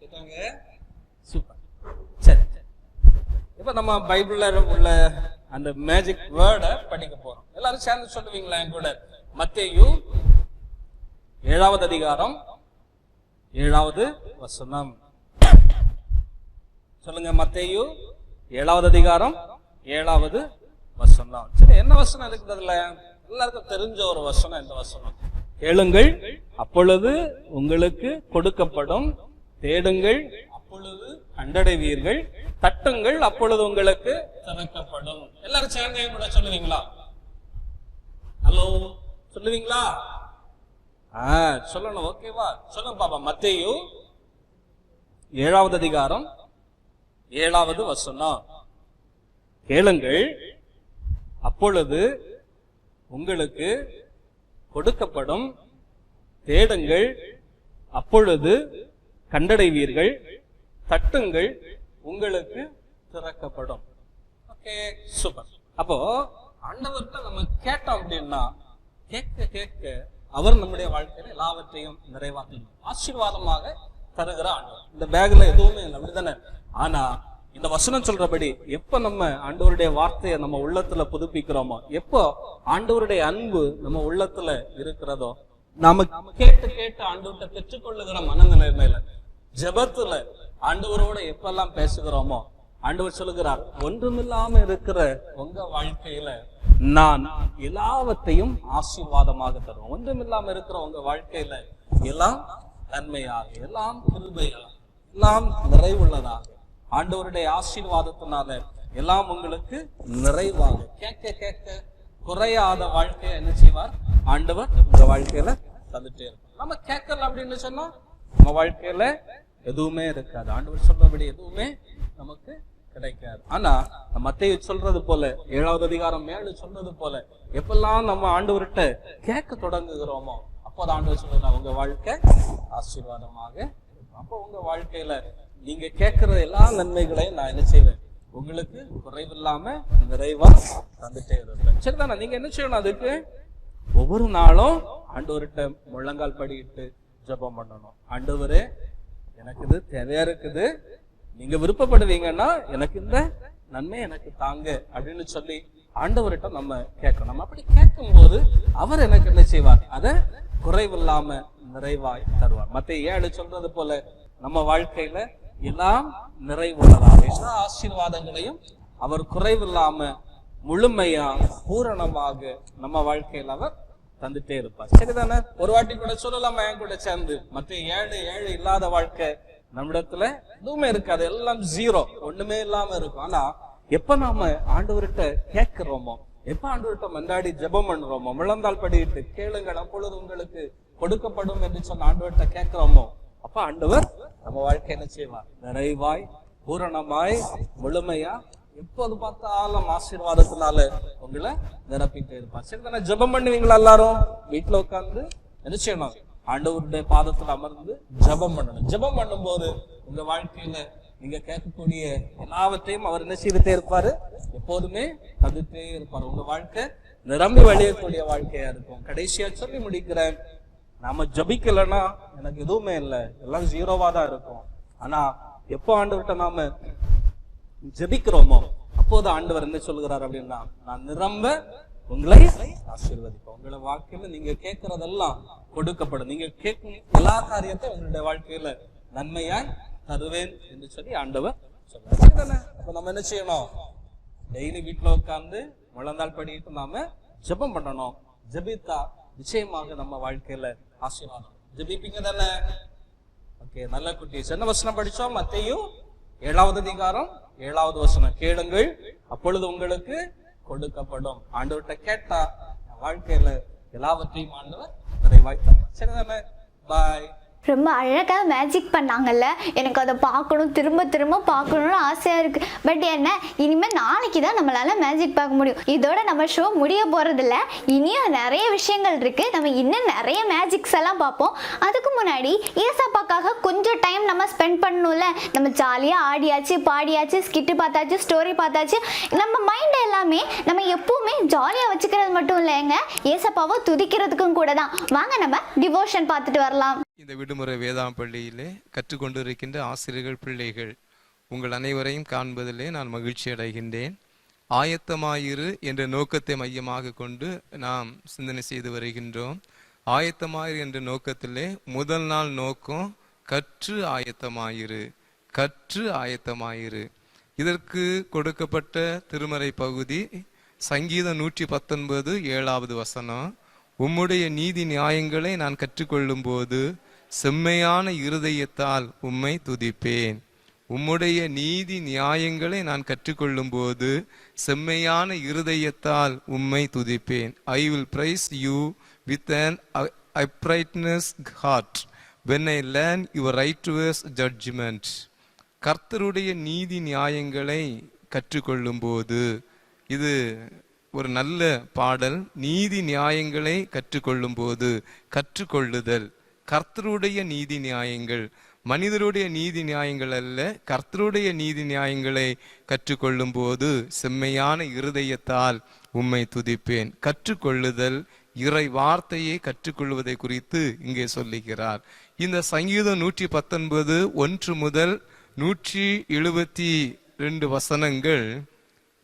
Speaker 5: கேட்டாங்க, சூப்பர். சரி, இப்ப நம்ம பைபிள்ல உள்ள அந்த மேஜிக் வேர்டை படிக்க போறோம். எல்லாரும் சேர்ந்து சொல்லுவீங்களா என் கூட? மத்தேயு 7வது அதிகாரம் 7வது வசனம். சொல்லுங்க, மத்தேயு 7வது அதிகாரம் 7வது வசனம். சரி, என்ன வசனம் இருக்குது அதுல? எல்லாருக்கும் தெரிஞ்ச ஒரு வசனம். இந்த வசனம், கேளுங்கள் அப்பொழுது உங்களுக்கு கொடுக்கப்படும், தேடுங்கள் அப்பொழுது கண்டடைவீர்கள், தட்டுங்கள் அப்பொழுது உங்களுக்கு திறக்கப்படும். எல்லாரும் சேர்ந்து கூட சொல்லுவீங்களா? ஹலோ, சொல்லுவீங்களா? சொல்லணும். ஓகேவா? சொல்லுங்க பாப்பா. மத்தேயு 7வது அதிகாரம் 7வது வசனம். கேளுங்கள் அப்பொழுது உங்களுக்கு கொடுக்கப்படும், தேடுங்கள் அப்பொழுது கண்டடைவீர்கள், தட்டுங்கள் உங்களுக்கு திறக்கப்படும். Okay, super. அப்போ ஆண்டவர்கிட்ட நம்ம கேட்டோம் அப்படின்னா கேட்க கேட்க அவர் நம்முடைய வாழ்க்கையில எல்லாவற்றையும் நிறைவாக்கணும், ஆசீர்வாதமாக தருகிற ஆண்டவர். இந்த பேக்ல எதுவுமே இல்லை அப்படிதானே? ஆனா இந்த வசனம் சொல்றபடி எப்ப நம்ம ஆண்டவருடைய வார்த்தையை நம்ம உள்ளத்துல புதுப்பிக்கிறோமோ, எப்போ ஆண்டவருடைய அன்பு நம்ம உள்ளத்துல இருக்கிறதோ, நாம கேட்டு கேட்டு ஆண்டவர்கிட்ட பெற்றுக்கொள்ளுகிற மனநிலைமையில, ஜெபத்துல ஆண்டவரோட எப்பெல்லாம் பேசுகிறோமோ, ஆண்டவர் சொல்லுகிறார், ஒன்றுமில்லாம இருக்கிற உங்க வாழ்க்கையில நான் எல்லாவற்றையும் ஆசீர்வாதமாக தருவேன். ஒன்றுமில்லாம இருக்கிற உங்க வாழ்க்கையில எல்லாம் நன்மையாக, எல்லாம் கிருபையாக, எல்லாம் நிறைவுள்ளதாக, ஆண்டவருடைய ஆசீர்வாதத்தினால எல்லாம் உங்களுக்கு நிறைவாக, கேட்க கேட்க குறையாத வாழ்க்கையை என்ன செய்வார் ஆண்டவர் உங்க வாழ்க்கையில தந்துட்டே இருக்கும். நம்ம கேட்கல அப்படின்னு சொன்னா நம்ம வாழ்க்கையில எதுவுமே இருக்காது. ஆண்டவர் சொல்றபடி எதுவுமே நமக்கு கிடைக்காது. ஆனா மத்தேயு சொல்றது போல 7வது அதிகாரம் 7 சொல்றது போல எப்பெல்லாம் நம்ம ஆண்டவர்கிட்ட கேட்க தொடங்குகிறோமோ அப்போது ஆண்டவர் சொல்றாரு உங்க வாழ்க்கை ஆசீர்வாதமாக இருக்கும். அப்போ உங்க வாழ்க்கையில நீங்க கேட்கிற எல்லா நன்மைகளையும் நான் என்ன செய்வேன், உங்களுக்கு குறைவில்லாம நிறைவா தந்துட்டே இருப்பேன். சரிதானே? நீங்க என்ன செய்யணும், அதுக்கு ஒவ்வொரு நாளும் ஆண்டவர்கிட்ட முழங்கால் படிக்கிட்டு ஜெபம் பண்ணணும். ஆண்டவரே எனக்கு இது தேவையா இருக்குது, நீங்க விருப்பப்படுவீங்கன்னா எனக்கு இந்த நன்மை எனக்கு தாங்க அப்படின்னு சொல்லி ஆண்டவர்கிட்ட நம்ம கேட்கணும். நம்ம அப்படி கேட்கும் போது அவர் எனக்கு என்ன செய்வார், அதை குறைவில்லாம நிறைவாய் தருவார். மத்தேயு 7 சொல்றது போல நம்ம வாழ்க்கையில எல்லாம் நிறைவுள்ளதாக எல்லா ஆசீர்வாதங்களையும் அவர் குறைவில்லாம முழுமையா பூரணமாக நம்ம வாழ்க்கையில அவர் தந்துட்டே இருப்பார். சரிதானே? ஒரு வாட்டி கூட சொல்லலாமா என் கூட சேர்ந்து, மத்தேயு 7:7 இல்லாத வாழ்க்கை நம்மிடத்துல எதுவுமே இருக்காது, எல்லாம் 0, ஒண்ணுமே இல்லாம இருக்கும். ஆனா எப்ப நாம ஆண்டவர்கிட்ட கேட்கிறோமோ, எப்ப ஆண்டவர்கிட்ட மன்றாடி ஜெபம் பண்றோமோ, முழந்தால் படிட்டு கேளுங்கள் அப்பொழுது உங்களுக்கு கொடுக்கப்படும் என்று சொன்ன ஆண்டவர்கிட்ட கேட்கிறோமோ, அப்ப ஆண்டவர் நம்ம வாழ்க்கை என்ன செய்வார், நிறைவாய் பூரணமாய் முழுமையா எப்போது பார்த்தாலும் ஆசீர்வாதத்தினால உங்களை நிரப்பிட்டு இருப்பார். சரி தானே? ஜெபம் பண்ணுவீங்களா? எல்லாரும் வீட்டுல உட்கார்ந்து என்ன செய்யணும், ஆண்டவருடைய பாதத்துல அமர்ந்து ஜெபம் பண்ணணும். ஜெபம் பண்ணும்போது உங்க வாழ்க்கையில நீங்க கேட்கக்கூடிய எல்லாவற்றையும் அவர் என்ன செய்துட்டே இருப்பாரு, எப்போதுமே தந்துட்டே இருப்பாரு. உங்க வாழ்க்கை நிரம்பி வழியக்கூடிய வாழ்க்கையா இருக்கும். கடைசியா சொல்லி முடிக்கிறேன், நாம ஜபிக்கலன்னா எனக்கு எதுவுமே இல்லை, எல்லாம் 0வா தான் இருக்கும். ஆனா எப்போ ஆண்டவர்கிட்ட நாம ஜபிக்கிறோமோ அப்போது ஆண்டவர் என்ன சொல்கிறார் அப்படின்னா, நான் நிரம்ப உங்களை ஆசீர்வதிப்பேன். உங்களை வாழ்க்கையில நீங்க கேட்கறதெல்லாம் கொடுக்கப்படும். நீங்க கேட்கும் எல்லா காரியத்தையும் உங்களுடைய வாழ்க்கையில நன்மையாய் தருவேன் என்று சொல்லி ஆண்டவர் சொல்றாரு. அப்ப நம்ம என்ன செய்யணும், டெய்லி வீட்டுல உட்கார்ந்து முழந்தால் படிட்டு நாம ஜெபம் பண்ணணும். ஜெபித்தா நிச்சயமாக நம்ம வாழ்க்கையில ஆசீர்வாதம். ஜெபிப்பீங்க தானே? ஓகே, நல்ல குட்டீஸ். என்ன வசனம் படிச்சோம்? மத்தேயு 7வது அதிகாரம் 7வது வசனம், கேளுங்கள் அப்பொழுது உங்களுக்கு கொடுக்கப்படும். ஆண்டவர்கிட்ட கேட்டா வாழ்க்கையில எல்லாவற்றையும் ஆண்டவர் நிறைவாய் தருவார். சரிதானே? பாய்.
Speaker 1: ரொம்ப அழகாக மேஜிக் பண்ணாங்கல்ல, எனக்கு அதை பார்க்கணும், திரும்ப திரும்ப பார்க்கணுன்னு ஆசையாக இருக்குது. பட் என்ன, இனிமேல் நாளைக்கு தான் நம்மளால் மேஜிக் பார்க்க முடியும். இதோட நம்ம ஷோ முடிய போகிறதில்ல, இனியும் நிறைய விஷயங்கள் இருக்குது. நம்ம இன்னும் நிறைய மேஜிக்ஸ் எல்லாம் பார்ப்போம். அதுக்கு முன்னாடி ஏசப்பாக்காக கொஞ்சம் டைம் நம்ம ஸ்பெண்ட் பண்ணணும்ல. நம்ம ஜாலியாக ஆடியாச்சு, பாடியாச்சு, ஸ்கிட்டு பார்த்தாச்சு, ஸ்டோரி பார்த்தாச்சு. நம்ம மைண்டை எல்லாமே நம்ம எப்பவுமே ஜாலியாக வச்சுக்கிறது மட்டும் இல்லைங்க, ஏசப்பாவை துதிக்கிறதுக்கும் கூட தான். வாங்க நம்ம டிவோஷன் பார்த்துட்டு வரலாம்.
Speaker 10: இந்த விடுமுறை வேதாம் பள்ளியிலே கற்றுக்கொண்டிருக்கின்ற ஆசிரியர்கள், பிள்ளைகள் உங்கள் அனைவரையும் காண்பதிலே நான் மகிழ்ச்சி அடைகின்றேன். ஆயத்தமாயிரு என்ற நோக்கத்தை மையமாக கொண்டு நாம் சிந்தனை செய்து வருகின்றோம். ஆயத்தமாயிரு என்ற நோக்கத்திலே முதல் நாள் நோக்கம் கற்று ஆயத்தமாயிரு, கற்று ஆயத்தமாயிரு. இதற்கு கொடுக்கப்பட்ட திருமறை பகுதி சங்கீதம் 119 7வது வசனம். உம்முடைய நீதி நியாயங்களை நான் கற்றுக்கொள்ளும் போது செம்மையான இருதயத்தால் உம்மை துதிப்பேன். உம்முடைய நீதி நியாயங்களை நான் கற்றுக்கொள்ளும் போது செம்மையான இருதயத்தால் உம்மை துதிப்பேன். I will praise you with an uprightness heart when I learn your righteous judgment. கர்த்தருடைய நீதி நியாயங்களை கற்றுக்கொள்ளும் போது, இது ஒரு நல்ல பாடல். நீதி நியாயங்களை கற்றுக்கொள்ளும் போது, கற்றுக்கொள்ளுதல், கர்த்தருடைய நீதி நியாயங்கள், மனிதருடைய நீதி நியாயங்கள் அல்ல, கர்த்தருடைய நீதி நியாயங்களை கற்றுக்கொள்ளும் போது செம்மையான இருதயத்தால் உம்மை துதிப்பேன். கற்றுக்கொள்ளுதல், இறை வார்த்தையை கற்றுக்கொள்வதை குறித்து இங்கே சொல்லுகிறார். இந்த சங்கீதம் 119 1 முதல் 172 வசனங்கள்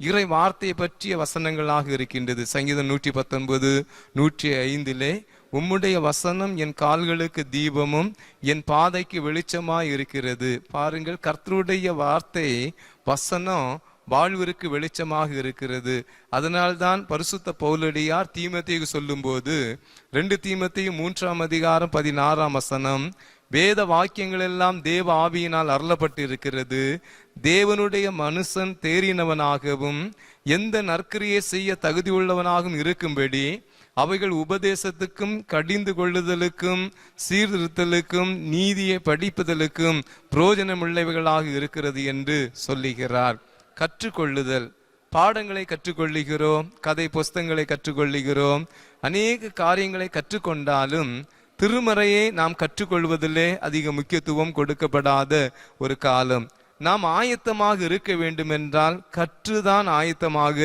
Speaker 10: இறை வார்த்தையை பற்றிய வசனங்களாக இருக்கின்றது. சங்கீதம் 119 105 உம்முடைய வசனம் என் கால்களுக்கு தீபமும் என் பாதைக்கு வெளிச்சமாய் இருக்கிறது. பாருங்கள், கர்த்தருடைய வார்த்தை வசனம் வாழ்விற்கு வெளிச்சமாக இருக்கிறது. அதனால்தான் பரிசுத்த பவுலடியார் தீமோத்தேயுக்கு சொல்லும்போது 2 தீமோத்தேயு 3ஆம் அதிகாரம் 16ஆம் வசனம், வேத வாக்கியங்கள் எல்லாம் தேவ ஆவியினால் அருளப்பட்டு இருக்கிறது. தேவனுடைய மனுஷன் தேறினவனாகவும் எந்த நற்கிரியை செய்ய தகுதி உள்ளவனாகவும் இருக்கும்படி அவைகள் உபதேசத்துக்கும், கடிந்து கொள்ளுதலுக்கும், சீர்திருத்தலுக்கும், நீதியை படிப்புதலுக்கும் பிரயோஜனமுள்ளவைகளாக இருக்கிறது என்று சொல்லுகிறார். கற்றுக்கொள்ளுதல், பாடங்களை கற்றுக்கொள்ளுகிறோம், கதை புஸ்தகங்களை கற்றுக்கொள்ளுகிறோம், அநேக காரியங்களை கற்றுக்கொண்டாலும் திருமறையை நாம் கற்றுக்கொள்வதிலே அதிக முக்கியத்துவம் கொடுக்கப்படாத ஒரு காலம். நாம் ஆயத்தமாக இருக்க வேண்டும் என்றால் கற்றுதான் ஆயத்தமாக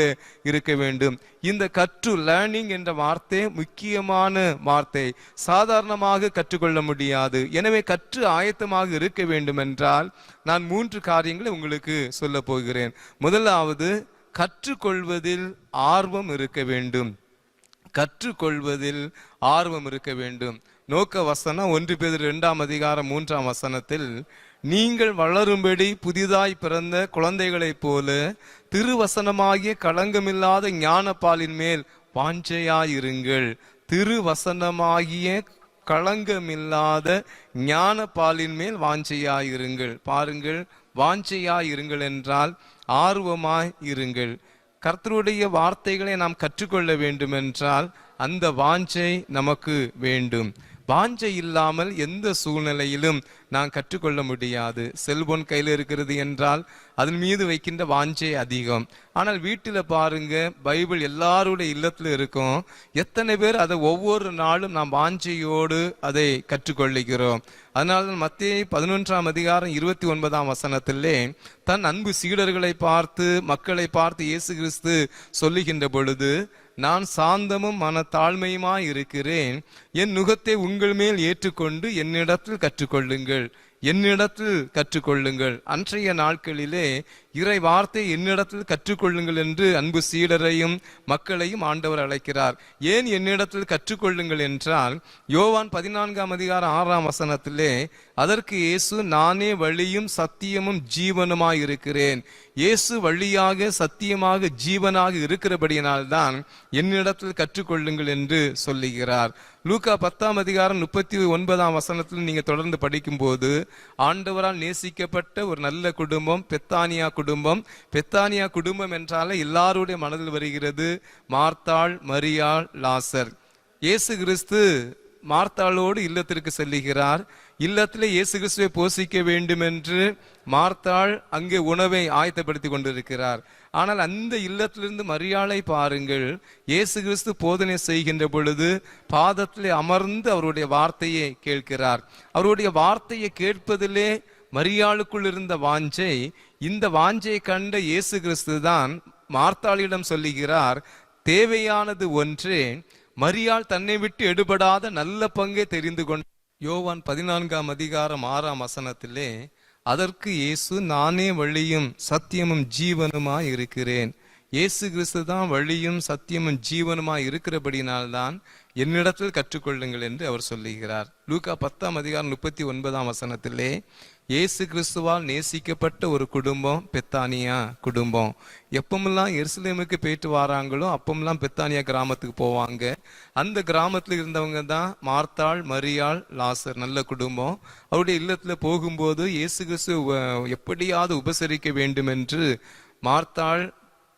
Speaker 10: இருக்க வேண்டும். இந்த கற்று, லேர்னிங் என்ற வார்த்தை முக்கியமான வார்த்தை, சாதாரணமாக கற்றுக்கொள்ள முடியாது. எனவே கற்று ஆயத்தமாக இருக்க வேண்டும் என்றால் நான் 3 காரியங்களை உங்களுக்கு சொல்ல போகிறேன். முதலாவது, கற்றுக்கொள்வதில் ஆர்வம் இருக்க வேண்டும். கற்றுக்கொள்வதில் ஆர்வம் இருக்க வேண்டும். நோக்க வசனம் 1 பேதுரு 2:3 நீங்கள் வளரும்படி புதிதாய் பிறந்த குழந்தைகளைப் போல திருவசனமாகிய களங்கமில்லாத ஞானப்பாலின் மேல் வாஞ்சையாயிருங்கள். திருவசனமாகிய களங்கமில்லாத ஞானப்பாலின் மேல் வாஞ்சையாயிருங்கள். பாருங்கள், வாஞ்சையாயிருங்கள் என்றால் ஆர்வமாய் இருங்கள். கர்த்தருடைய வார்த்தைகளை நாம் கற்றுக்கொள்ள வேண்டும் என்றால் அந்த வாஞ்சை நமக்கு வேண்டும். வாஞ்சை இல்லாமல் எந்த சூழ்நிலையிலும் நான் கற்றுக்கொள்ள முடியாது. செல்போன் கையில் இருக்கிறது என்றால் அதன் மீது வைக்கின்ற வாஞ்சை அதிகம். ஆனால் வீட்டில் பாருங்க, பைபிள் எல்லாருடைய இல்லத்துல இருக்கும். எத்தனை பேர் அதை ஒவ்வொரு நாளும் நாம் வாஞ்சையோடு அதை கற்றுக்கொள்ளுகிறோம். அதனால மத்தேயு 11:29 தன் அன்பு சீடர்களை பார்த்து, மக்களை பார்த்து இயேசு கிறிஸ்து சொல்லுகின்ற பொழுது, நான் சாந்தமும் மனத்தாழ்மையுமாய் இருக்கிறேன், என் நுகத்தை உங்கள் மேல் ஏற்றுக்கொண்டு என்னிடத்தில் கற்றுக்கொள்ளுங்கள், என்னிடத்தில் கற்றுக்கொள்ளுங்கள். அன்றைய நாட்களிலே இறை வார்த்தை என்னிடத்தில் கற்றுக்கொள்ளுங்கள் என்று அன்பு சீடரையும் மக்களையும் ஆண்டவர் அழைக்கிறார். ஏன் என்னிடத்தில் கற்றுக்கொள்ளுங்கள் என்றால், யோவான் 14:6 அதற்கு இயேசு, நானே வழியும் சத்தியமும் ஜீவனுமாய் இருக்கிறேன். இயேசு வழியாக, சத்தியமாக, ஜீவனாக இருக்கிறபடியினால்தான் என்னிடத்தில் கற்றுக்கொள்ளுங்கள் என்று சொல்லுகிறார். லூக்கா 10:39 நீங்க தொடர்ந்து படிக்கும் போது, ஆண்டவரால் நேசிக்கப்பட்ட ஒரு நல்ல குடும்பம் பெத்தானியா குடும்பம். பெத்தானியா குடும்பம் என்றாலே எல்லாருடைய மனதில் வருகிறது மார்த்தாள், மரியாள், லாசர். இயேசு கிறிஸ்து மார்த்தாளோடு இல்லத்திற்கு செல்லுகிறார். இல்லத்திலே இயேசு கிறிஸ்துவை போஷிக்க வேண்டும் என்று மார்த்தாள் அங்கே உணவை ஆயத்தப்படுத்தி கொண்டிருக்கிறார். ஆனால் அந்த இல்லத்திலிருந்து மரியாளை பாருங்கள், இயேசு கிறிஸ்து போதனை செய்கின்ற பொழுது பாதத்திலே அமர்ந்து அவருடைய வார்த்தையை கேட்கிறார். அவருடைய வார்த்தையை கேட்பதிலே மரியாளுக்குள் இருந்த வாஞ்சை, இந்த வாஞ்சை கண்ட இயேசு கிறிஸ்து தான் மார்த்தாளிடம் சொல்லுகிறார், தேவையானது ஒன்றே, மரியாள் தன்னை விட்டு எடுபடாத நல்ல பங்கை தெரிந்து கொண்ட. யோவான் 14:6 அதற்கு இயேசு, நானே வழியும் சத்தியமும் ஜீவனுமாய் இருக்கிறேன். இயேசு கிறிஸ்து தான் வழியும் சத்தியமும் ஜீவனுமாய் இருக்கிறபடினால்தான் என்னிடத்தில் கற்றுக்கொள்ளுங்கள் என்று அவர் சொல்லுகிறார். லூக்கா 10:39 இயேசு கிறிஸ்துவால் நேசிக்கப்பட்ட ஒரு குடும்பம் பெத்தானியா குடும்பம். எப்பமெல்லாம் எருசலேமுக்கு போயிட்டு வராங்களோ அப்பமெல்லாம் பெத்தானியா கிராமத்துக்கு போவாங்க. அந்த கிராமத்தில் இருந்தவங்க தான் மார்த்தாள், மரியாள், லாசர். நல்ல குடும்பம். அவருடைய இல்லத்துல போகும்போது இயேசு கிறிஸ்து எப்படியாவது உபசரிக்க வேண்டும் என்று மார்த்தாள்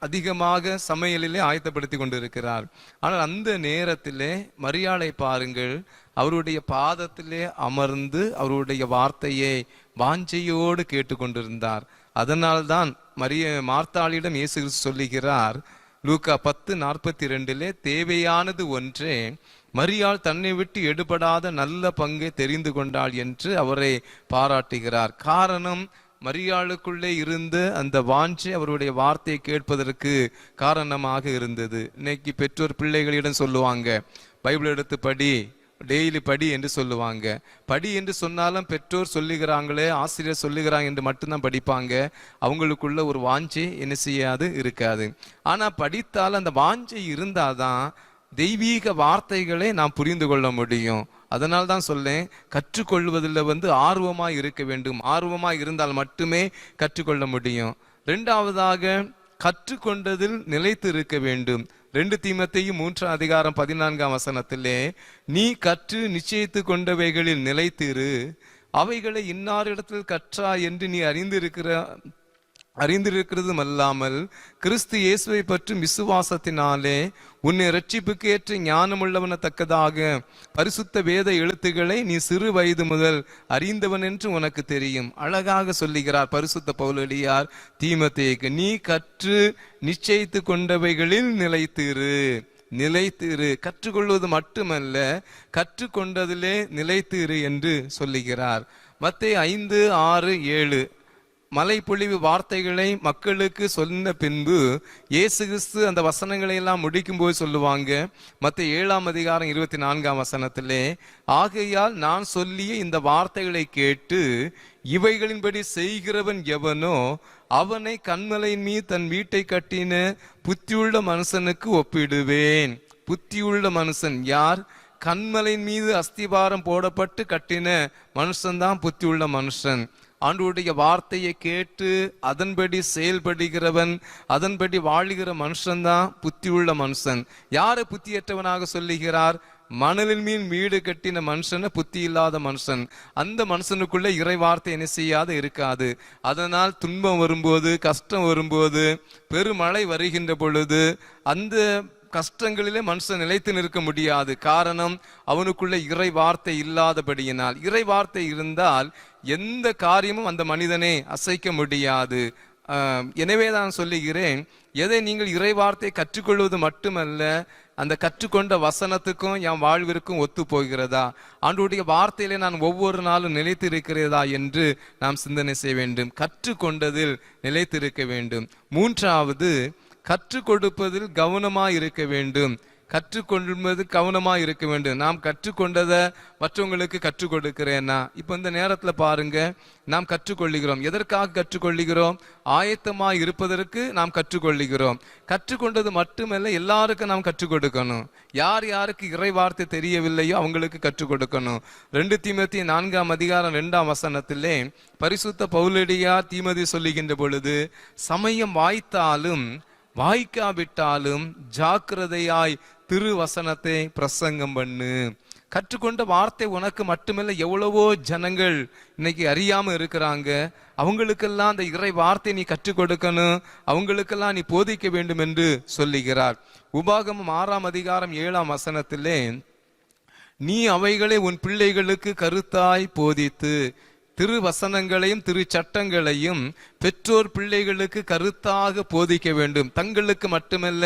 Speaker 10: அதிகமாக சமையலிலே ஆயத்தப்படுத்தி கொண்டிருக்கிறார். ஆனால் அந்த நேரத்திலே மரியாளை பாருங்கள், அவருடைய பாதத்திலே அமர்ந்து அவருடைய வார்த்தையை வாஞ்சையோடு கேட்டுக்கொண்டிருந்தார். அதனால்தான் மார்த்தாளிடம் இயேசு கிறிஸ்து சொல்லுகிறார், லூக்கா 10:42 தேவையானது ஒன்றே, மரியாள் தன்னை விட்டு எடுபடாத நல்ல பங்கை தெரிந்து கொண்டாள் என்று அவரை பாராட்டுகிறார். காரணம், மரியாளுக்குள்ளே இருந்து அந்த வாஞ்சை அவருடைய வார்த்தையை கேட்பதற்கு காரணமாக இருந்தது. இன்னைக்கு பெற்றோர் பிள்ளைகளிடம் சொல்லுவாங்க, பைபிள் எடுத்து படி, டெய்லி படி என்று சொல்லுவாங்க. படி என்று சொன்னாலும் பெற்றோர் சொல்லுகிறாங்களே, ஆசிரியர் சொல்லுகிறாங்க என்று மட்டும்தான் படிப்பாங்க. அவங்களுக்குள்ள ஒரு வாஞ்சை என்ன செய்யாது, இருக்காது. ஆனா படித்தால் அந்த வாஞ்சை இருந்தாதான் தெய்வீக வார்த்தைகளை நாம் புரிந்து கொள்ள முடியும். அதனால் தான் சொல்லேன், கற்றுக்கொள்வதில் ஆர்வமாய் இருக்க வேண்டும். ஆர்வமாய் இருந்தால் மட்டுமே கற்றுக்கொள்ள முடியும். 2வது, கற்றுக்கொண்டதில் நிலைத்து இருக்க வேண்டும். 2 தீமோத்தேயு 3:14 நீ கற்று நிச்சயித்து கொண்டவைகளில் நிலைத்திரு, அவைகளை இன்னாரிடத்தில் கற்றா என்று நீ அறிந்திருக்கிற அறிந்திருக்கிறதும் அல்லாமல் கிறிஸ்து இயேசுவை பற்றும் விசுவாசத்தினாலே உன்னை இரட்சிப்புக்கு ஏற்ற ஞானமுள்ளவன தக்கதாக பரிசுத்த வேத எழுத்துக்களை நீ சிறு வயது முதல் அறிந்தவன் என்று உனக்கு தெரியும். அழகாக சொல்லுகிறார் பரிசுத்த பவுலடியார் தீமோத்தேயுக்கு, நீ கற்று நிச்சயித்து கொண்டவைகளில் நிலைத்திரு. கற்றுக்கொள்வது மட்டுமல்ல, கற்றுக்கொண்டதிலே நிலைத்திரு என்று சொல்லுகிறார். மத்தேயு 5:6-7 மலைப்பொழிவு வார்த்தைகளை மக்களுக்கு சொன்ன பின்பு இயேசு கிறிஸ்து அந்த வசனங்களை எல்லாம் முடிக்கும் போது சொல்லுவாங்க. மத்தேயு 7:24 ஆகையால் நான் சொல்லிய இந்த வார்த்தைகளை கேட்டு இவைகளின்படி செய்கிறவன் எவனோ அவனை கன்மலையின் மீது தன் வீட்டை கட்டின புத்தியுள்ள மனுஷனுக்கு ஒப்பிடுவேன். புத்தியுள்ள மனுஷன் யார்? கன்மலையின் மீது அஸ்திபாரம் போடப்பட்டு கட்டின மனுஷன்தான் புத்தியுள்ள மனுஷன். ஆண்டவருடைய வார்த்தையை கேட்டு அதன்படி செயல்படுகிறவன், அதன்படி வாழுகிற மனுஷன்தான் புத்தியுள்ள மனுஷன். யாரை புத்தியற்றவனாக சொல்லுகிறார்? மணலின் மீன் வீடு கட்டின மனுஷன புத்தி இல்லாத மனுஷன். அந்த மனுஷனுக்குள்ள இறை வார்த்தை என்ன செய்யாத இருக்காது. அதனால் துன்பம் வரும்போது, கஷ்டம் வரும்போது, பெருமழை வருகின்ற பொழுது அந்த கஷ்டங்களிலே மனுஷன் நிலைத்து நிற்க முடியாது. காரணம், அவனுக்குள்ள இறை வார்த்தை இல்லாதபடியினால். இறை வார்த்தை இருந்தால் எந்த காரியமும் அந்த மனிதனை அசைக்க முடியாது. எனவே நான் சொல்லுகிறேன், எதை நீங்கள் இறை வார்த்தை கற்றுக்கொள்வது மட்டுமல்ல, அந்த கற்றுக்கொண்ட வசனத்துக்கும் என் வாழ்விற்கும் ஒத்து போகிறதா, ஆண்டவருடைய வார்த்தையிலே நான் ஒவ்வொரு நாளும் நிலைத்திருக்கிறதா என்று நாம் சிந்தனை செய்ய வேண்டும். கற்றுக்கொண்டதில் நிலைத்திருக்க வேண்டும். மூன்றாவது, கற்றுக் கொடுப்பதில் கவனமாக இருக்க வேண்டும். கற்றுக்கொள்வது கவனமாக இருக்க வேண்டும். நாம் கற்றுக்கொண்டதை மற்றவங்களுக்கு கற்றுக் கொடுக்கிறேன்னா, இப்போ இந்த நேரத்தில் பாருங்க, நாம் கற்றுக்கொள்ளுகிறோம். எதற்காக கற்றுக்கொள்ளுகிறோம்? ஆயத்தமாக இருப்பதற்கு நாம் கற்றுக்கொள்ளுகிறோம். கற்றுக்கொண்டது மட்டுமல்ல, எல்லாருக்கும் நாம் கற்றுக் கொடுக்கணும். யார் யாருக்கு இறை வார்த்தை தெரியவில்லையோ அவங்களுக்கு கற்றுக் கொடுக்கணும். 2 தீமோத்தேயு 4:2 பரிசுத்த பவுலடியார் தீமோத்தேயு சொல்லுகின்ற பொழுது, சமயம் வாய்த்தாலும் வாய்க்காவிட்டாலும் ஜாக்கிரதையாய் திருவசனத்தை பிரசங்கம் பண்ணு. கற்றுக்கொண்ட வார்த்தை உனக்கு மட்டுமல்ல, எவ்வளவோ ஜனங்கள் இன்னைக்கு அறியாம இருக்கிறாங்க. அவங்களுக்கெல்லாம் அந்த இறை வார்த்தை நீ கற்றுக் கொடுக்கணும், அவங்களுக்கெல்லாம் நீ போதிக்க வேண்டும் என்று சொல்லுகிறார். உபாகமம் 6:7 நீ அவைகளை உன் பிள்ளைகளுக்கு கருத்தாய் போதித்து, திருவசனங்களையும் திரு சட்டங்களையும் பெற்றோர் பிள்ளைகளுக்கு கருத்தாக போதிக்க வேண்டும். தங்களுக்கு மட்டுமல்ல,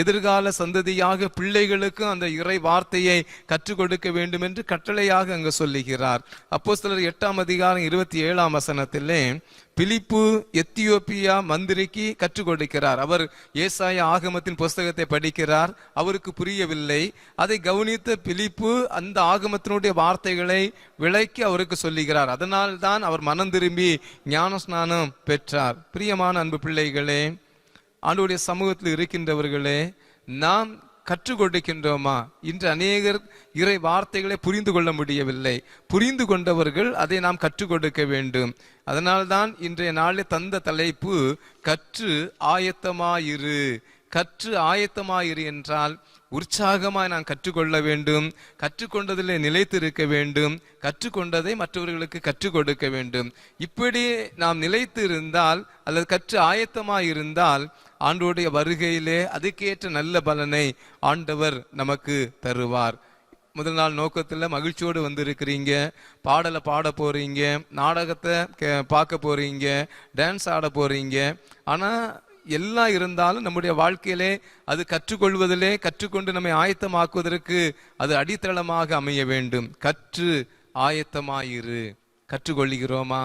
Speaker 10: எதிர்கால சந்ததியாக பிள்ளைகளுக்கும் அந்த இறை வார்த்தையை கற்றுக் கொடுக்க வேண்டும் என்று கட்டளையாக அங்கு சொல்லுகிறார். அப்போஸ்தலர் 8:27 பிலிப்பு எத்தியோப்பியா மந்திரிக்கு கற்றுக் கொடுக்கிறார். அவர் ஏசாயா ஆகமத்தின் புஸ்தகத்தை படிக்கிறார். அவருக்கு புரியவில்லை. அதை கவனித்த பிலிப்பு அந்த ஆகமத்தினுடைய வார்த்தைகளை விளக்கி அவருக்கு சொல்லுகிறார். அதனால் தான் அவர் மனம் திரும்பி ஞான ஸ்நானம் பெற்றார். பிரியமான அன்பு பிள்ளைகளே, ஆண்டவருடைய சமூகத்தில் இருக்கின்றவர்களே, நாம் கற்றுக் கொடுக்கின்றோமா? இன்று அநேகர் இறை வார்த்தைகளை புரிந்து கொள்ள முடியவில்லை. புரிந்து கொண்டவர்கள் அதை நாம் கற்றுக் கொடுக்க வேண்டும். அதனால்தான் இன்றைய நாளில் தந்த தலைப்பு கற்று ஆயத்தமாயிரு. கற்று ஆயத்தமாயிரு என்றால் உற்சாகமாய் நான் கற்றுக்கொள்ள வேண்டும், கற்றுக்கொண்டதிலே நிலைத்திருக்க வேண்டும், கற்றுக்கொண்டதை மற்றவர்களுக்கு கற்றுக் கொடுக்க வேண்டும். இப்படி நாம் நிலைத்து இருந்தால் அல்லது கற்று ஆயத்தமாயிருந்தால் ஆண்டவருடைய வருகையிலே அதுக்கேற்ற நல்ல பலனை ஆண்டவர் நமக்கு தருவார். முதல் நாள் நோக்கத்தில் மகிழ்ச்சியோடு வந்திருக்கிறீங்க, பாடலை பாட போறீங்க, நாடகத்தை பார்க்க போறீங்க, டான்ஸ் ஆட போறீங்க. ஆனால் எல்லாம் இருந்தாலும் நம்முடைய வாழ்க்கையிலே அது கற்றுக்கொள்வதிலே, கற்றுக்கொண்டு நம்மை ஆயத்தமாக்குவதற்கு அது அடித்தளமாக அமைய வேண்டும். கற்று ஆயத்தமாயிரு. கற்றுக்கொள்ளுகிறோமா?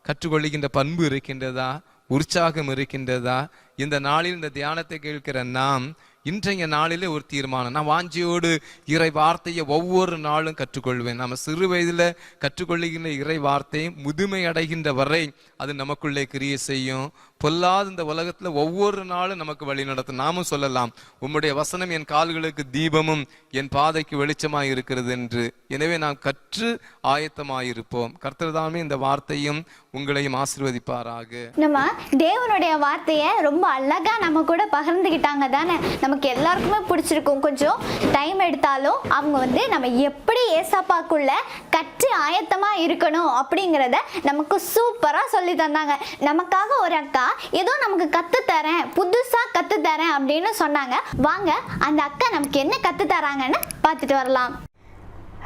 Speaker 10: கற்றுக்கொள்ளுகின்ற பண்பு இருக்கின்றதா? உற்சாகம் இருக்கின்றதா? இந்த நாளில் இந்த தியானத்தை கேட்கிற நாம் இன்றைய நாளிலே ஒரு தீர்மானம், நான் வாஞ்சியோடு இறை வார்த்தையை ஒவ்வொரு நாளும் கற்றுக்கொள்வேன். நம்ம சிறு வயதில் கற்றுக்கொள்ளுகின்ற இறை வார்த்தை முதுமை அடைகின்ற வரை அது நமக்குள்ளே கிரியை செய்யும். பொல்லாத இந்த உலகத்தில் ஒவ்வொரு நாளும் நமக்கு வழி நடத்தும். நாமும் சொல்லலாம், உம்முடைய வசனம் என் கால்களுக்கு தீபமும் என் பாதைக்கு வெளிச்சமாய் இருக்கிறது என்று. எனவே நாம் கற்று ஆயத்தமாயிருப்போம். கர்த்தர் தாமே இந்த வார்த்தையும் உங்களையும் ஆசீர்வதிப்பாராக.
Speaker 1: நம்ம தேவனுடைய வார்த்தையை ரொம்ப அழகா நம்ம கூட பகிர்ந்துக்கிட்டாங்க தானே. நமக்கு எல்லாருக்குமே பிடிச்சிருக்கும். கொஞ்சம் டைம் எடுத்தாலும் அவங்க நம்ம எப்படி ஏசாப்பாக்குள்ள கற்று ஆயத்தமா இருக்கணும் அப்படிங்கிறத நமக்கு சூப்பரா சொல்லி தந்தாங்க. நமக்காக ஒரு அக்கா ஏதோ நமக்கு கற்றுத்தரேன், புதுசாக கற்றுத்தரேன் அப்படின்னு சொன்னாங்க. வாங்க அந்த அக்கா நமக்கு என்ன கற்றுத்தராங்கன்னு பார்த்துட்டு வரலாம்.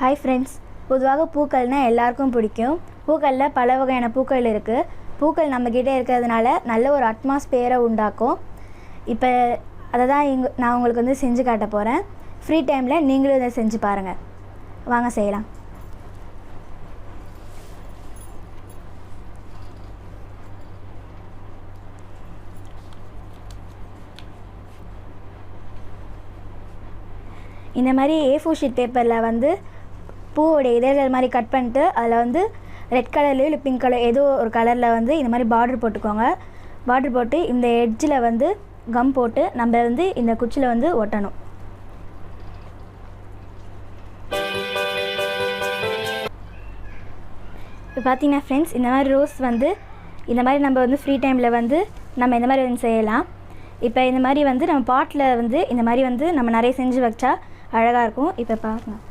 Speaker 11: ஹாய் ஃப்ரெண்ட்ஸ், பொதுவாக பூக்கள்னால் எல்லாருக்கும் பிடிக்கும். பூக்களில் பல வகையான பூக்கள் இருக்குது. பூக்கள் நம்மக்கிட்டே இருக்கிறதுனால நல்ல ஒரு அட்மாஸ்பியரை உண்டாக்கும். இப்போ அதை தான் நான் உங்களுக்கு வந்து செஞ்சு காட்ட போகிறேன். ஃப்ரீ டைமில் நீங்களும் இதை செஞ்சு பாருங்கள். வாங்க செய்யலாம். இந்த மாதிரி A4 ஷீட் பேப்பரில் வந்து பூவோடைய இதழ்கள் மாதிரி கட் பண்ணிட்டு அதில் வந்து ரெட் கலர்லேயோ இல்லை பிங்க் கலர் ஏதோ ஒரு கலரில் வந்து இந்த மாதிரி பார்டர் போட்டுக்கோங்க. பார்டர் போட்டு இந்த எட்ஜில் வந்து கம் போட்டு நம்ம வந்து இந்த குச்சியில் வந்து ஒட்டணும். இப்போ பார்த்தீங்கன்னா ஃப்ரெண்ட்ஸ், இந்த மாதிரி ரோஸ் வந்து இந்த மாதிரி நம்ம வந்து ஃப்ரீ டைமில் வந்து நம்ம இந்த மாதிரி வந்து செய்யலாம். இப்போ இந்த மாதிரி வந்து நம்ம பாட்டில் வந்து இந்த மாதிரி வந்து நம்ம நிறைய செஞ்சு வச்சா அழகாக இருக்கும். இப்போ பாருங்கள்,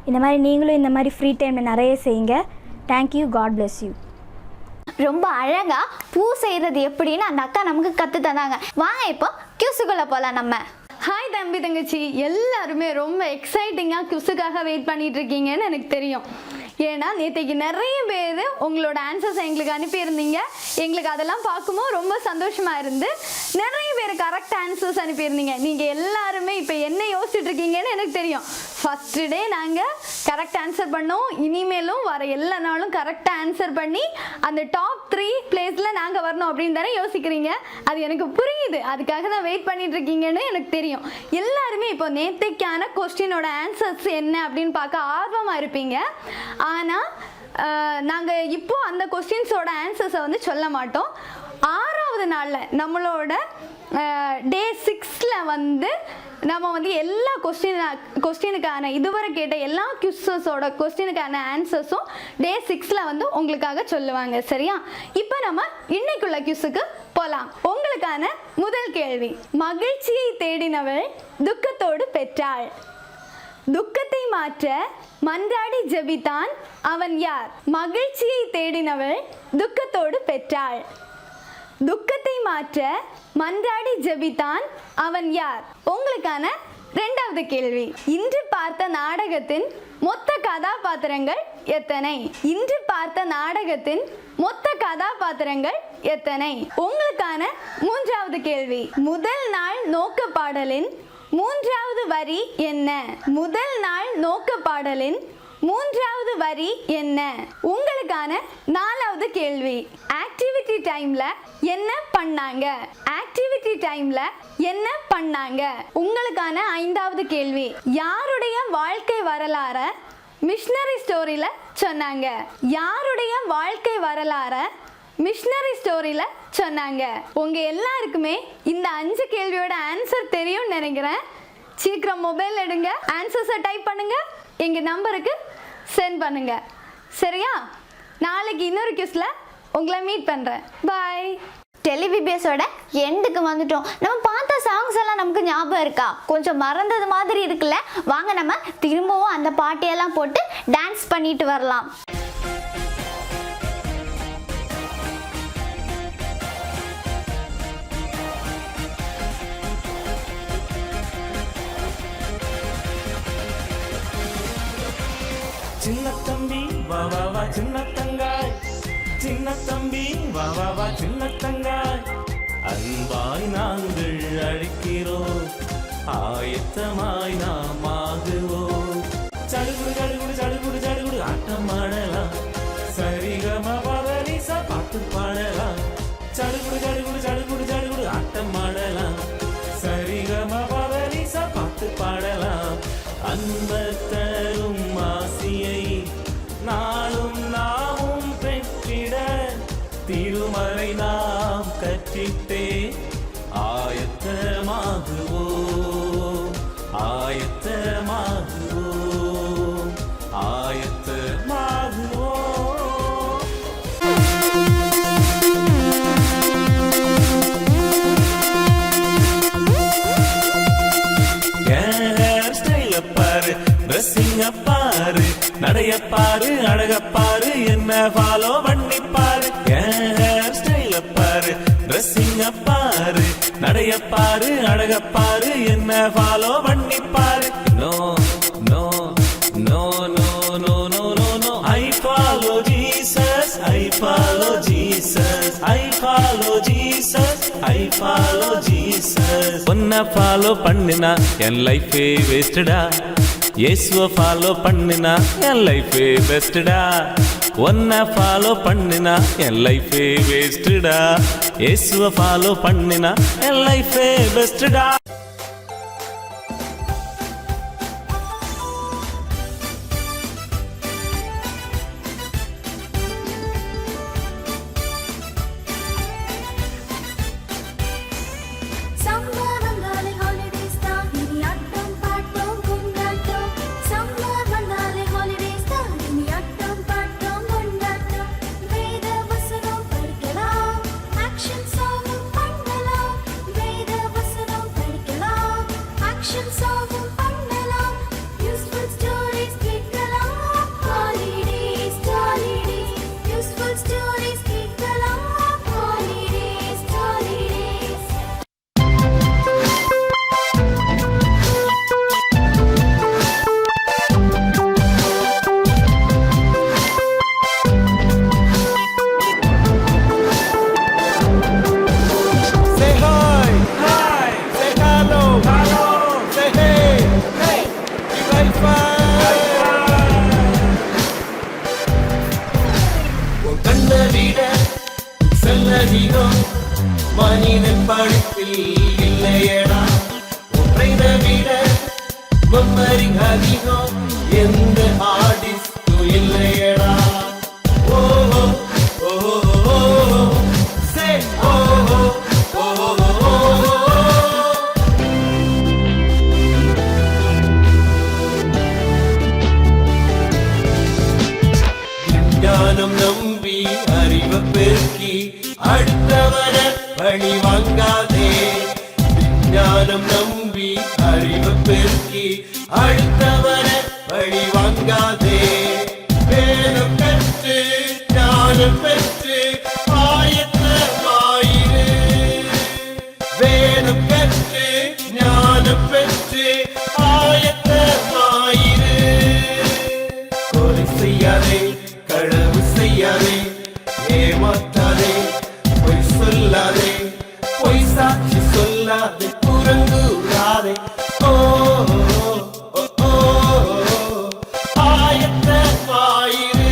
Speaker 11: இந்த மாதிரி நீங்களும் இந்த மாதிரி ஃப்ரீ டைமில் நிறைய செய்யுங்க. Thank you, God bless you.
Speaker 1: ரொம்ப அழகாக பூ செய்கிறது எப்படின்னு அந்த அக்கா நமக்கு கற்று தந்தாங்க. வாங்க இப்போ கியூஸுக்குள்ளே போகலாம் நம்ம.
Speaker 2: ஹாய் தம்பி தங்கச்சி, எல்லாருமே ரொம்ப எக்ஸைட்டிங்காக குஸுக்காக வெயிட் பண்ணிட்டு இருக்கீங்கன்னு எனக்கு தெரியும். ஏன்னா நேற்றைக்கு நிறைய பேர் உங்களோட ஆன்சர்ஸ் எங்களுக்கு அனுப்பியிருந்தீங்க. எங்களுக்கு அதெல்லாம் பார்க்கும்போது ரொம்ப சந்தோஷமாக இருந்து நிறைய பேர் கரெக்ட் ஆன்சர்ஸ் அனுப்பியிருந்தீங்க. நீங்கள் எல்லாருமே இப்போ என்ன யோசிச்சுட்டு இருக்கீங்கன்னு எனக்கு தெரியும். ஃபஸ்ட்டு டே நாங்கள் கரெக்ட் ஆன்சர் பண்ணோம். இனிமேலும் வர எல்லா நாளும் கரெக்டாக ஆன்சர் பண்ணி அந்த டாப் 3 பிளேஸில் நாங்கள் வரணும் அப்படின்னு தானே யோசிக்கிறீங்க. அது எனக்கு புரியுது. அதுக்காக தான் வெயிட் பண்ணிட்டு இருக்கீங்கன்னு எனக்கு தெரியும். எல்லாருமே இப்போ நேற்றைக்கான கொஸ்டினோட ஆன்சர்ஸ் என்ன அப்படின்னு பார்க்க ஆர்வமாக இருப்பீங்க. ஆனால் நாங்கள் இப்போ அந்த கொஸ்டின்ஸோட ஆன்சர்ஸை வந்து சொல்ல மாட்டோம். 6வது நாளில் நம்மளோட டே 6ல் வந்து நம்ம வந்து எல்லா கொஸ்டினுக்கான இதுவரை கேட்ட எல்லா கியூஸஸோட கொஸ்டினுக்கான ஆன்சர்ஸும் டே 6ல் வந்து உங்களுக்காக சொல்லுவாங்க. சரியா? இப்போ நம்ம இன்னைக்குள்ள கியூஸுக்கு போகலாம். உங்களுக்கான முதல் கேள்வி, மகிழ்ச்சியை தேடினவள் துக்கத்தோடு பெற்றாள். துக்கத்தை மாற்ற மன்றாடி ஜெபித்தான் அவன் யார்? மகிழ்ச்சியை தேடினவள் துக்கத்தோடு பெற்றாள். துக்கத்தை மாற்ற மன்றாடி ஜெபித்தான் அவன் யார்? உங்களுக்கான 2வது கேள்வி, இன்று பார்த்த நாடகத்தின் மொத்த கதாபாத்திரங்கள் எத்தனை? இன்று பார்த்த நாடகத்தின் மொத்த கதாபாத்திரங்கள் எத்தனை? உங்களுக்கான 3வது கேள்வி, முதல் நாள் நோக்க பாடலின் 3வது வரி என்ன? முதல் நாள் நோக்க பாடலின் 3வது வரி என்ன? உங்களுக்கான 4வது கேள்வி, ஆக்டிவிட்டி டைம்ல என்ன பண்ணாங்க? ஆக்டிவிட்டி டைம்ல என்ன பண்ணாங்க? உங்களுக்கான 5வது கேள்வி, யாருடைய வாழ்க்கை வரலாற மிஷனரி ஸ்டோரியில சொன்னாங்க? யாருடைய வாழ்க்கை வரலாற மிஷனரி ஸ்டோரியில சொன்னாங்க? உங்க எல்லாருக்குமே இந்த 5 கேள்வியோட ஆன்சர் தெரியும்னு நினைக்கிறேன். சீக்கிரம் மொபைல் எடுங்க, ஆன்சர்ஸை டைப் பண்ணுங்க, எங்க நம்பருக்கு சென்ட் பண்ணுங்க. சரியா? நாளைக்கு இன்னொரு கியூஸ்ல உங்களை மீட் பண்றேன். பாய்.
Speaker 1: டெலிவிபிஎஸோட எண்டுக்கு வந்துட்டோம். நம்ம பார்த்த சாங்ஸ் எல்லாம் நமக்கு ஞாபகம் இருக்கா? கொஞ்சம் மறந்தது மாதிரி இருக்குல்ல? வாங்க நம்ம திரும்பவும் அந்த பாட்டையெல்லாம் போட்டு டான்ஸ் பண்ணிட்டு வரலாம்.
Speaker 3: சின்ன தம்பி வா வா வா சின்ன தங்காய், சின்ன தம்பி வா வா வா சின்ன தங்காய், அன்பாய் நாங்கள் அழைக்கிறோம், ஆயத்தமாய் நாம் ஆகுவோம். சடுகுடு சடுகுடு சடுகுடு சடுகுடு ஆட்டம் ஆடலாம், சரிகம பவனிசா பாட்டு பாடலாம். சடுகுடு சடுகுடு சடுகுடு சடுகுடு ஆட்டம் ஆடலாம், சரிகம பவனிசா பாட்டு பாடலாம். அன்பர் தரும் ஆசியை நாளும் நாமும் பெற்றிட திருமறை நாம் கற்றிட்டே ஆயத்தமாகுவோம், ஆயத்தமாகுவோம் ஆயத்தமாகுவோம். ஹேர் ஸ்டைல பாரு, ட்ரெஸ்ஸிங்க பாரு, நடைய பாரு, அழக பாரு, என்ன ஃபாலோ பண்ணி பாரு. ஹேர் ஸ்டைல பாரு, ட்ரெஸ்ஸிங்க பாரு, நடைய பாரு, அழக பாரு, என்ன ஃபாலோ பண்ணி பாரு. No no no no no no no no. I follow Jesus, I follow Jesus, I follow Jesus, I follow Jesus. ஒன்ன ஃபாலோ பண்ணினா என் லைஃபே வேஸ்டடா, இயேசுவை ஃபாலோ பண்ணினா என் லைஃபே பெஸ்டடா. ஒன்ன ஃபாலோ பண்ணினா என் லைஃபே வேஸ்டடா, இயேசுவை ஃபாலோ பண்ணினா என் லைஃபே பெஸ்டடா.
Speaker 6: மனிதன் படைப்பில் இல்லையடா, ஒன்றை விட மெமரி அதிகம் எந்த ஆர்டிஸ்டும் இல்லையடா. ஓஹோ ஓஹோ சே ஓஹோ ஓஹோ. விஞ்ஞானம் நம்பி அறிவை பெருக்கி அடுத்தவர பழி வாங்காதே. விஞ்ஞானம் நம்பி அறிவை பெருக்கி அடுத்தவர பழி வாங்காதே. வேதம் கற்று ஞானம் பெற்று ஆயத்தமாயிரு. வேதம் கற்று ஞானம் பெற்று ஆயத்தமாயிரு. கொலை செய்யாதே, களவு செய்யாதே, ஏமாற்றாதே, பொய் சொல்லாதே, பொய் சாட்சி சொல்லாதே, புறங்கூறாதே. ஓ ஆயத்தமாயிரு,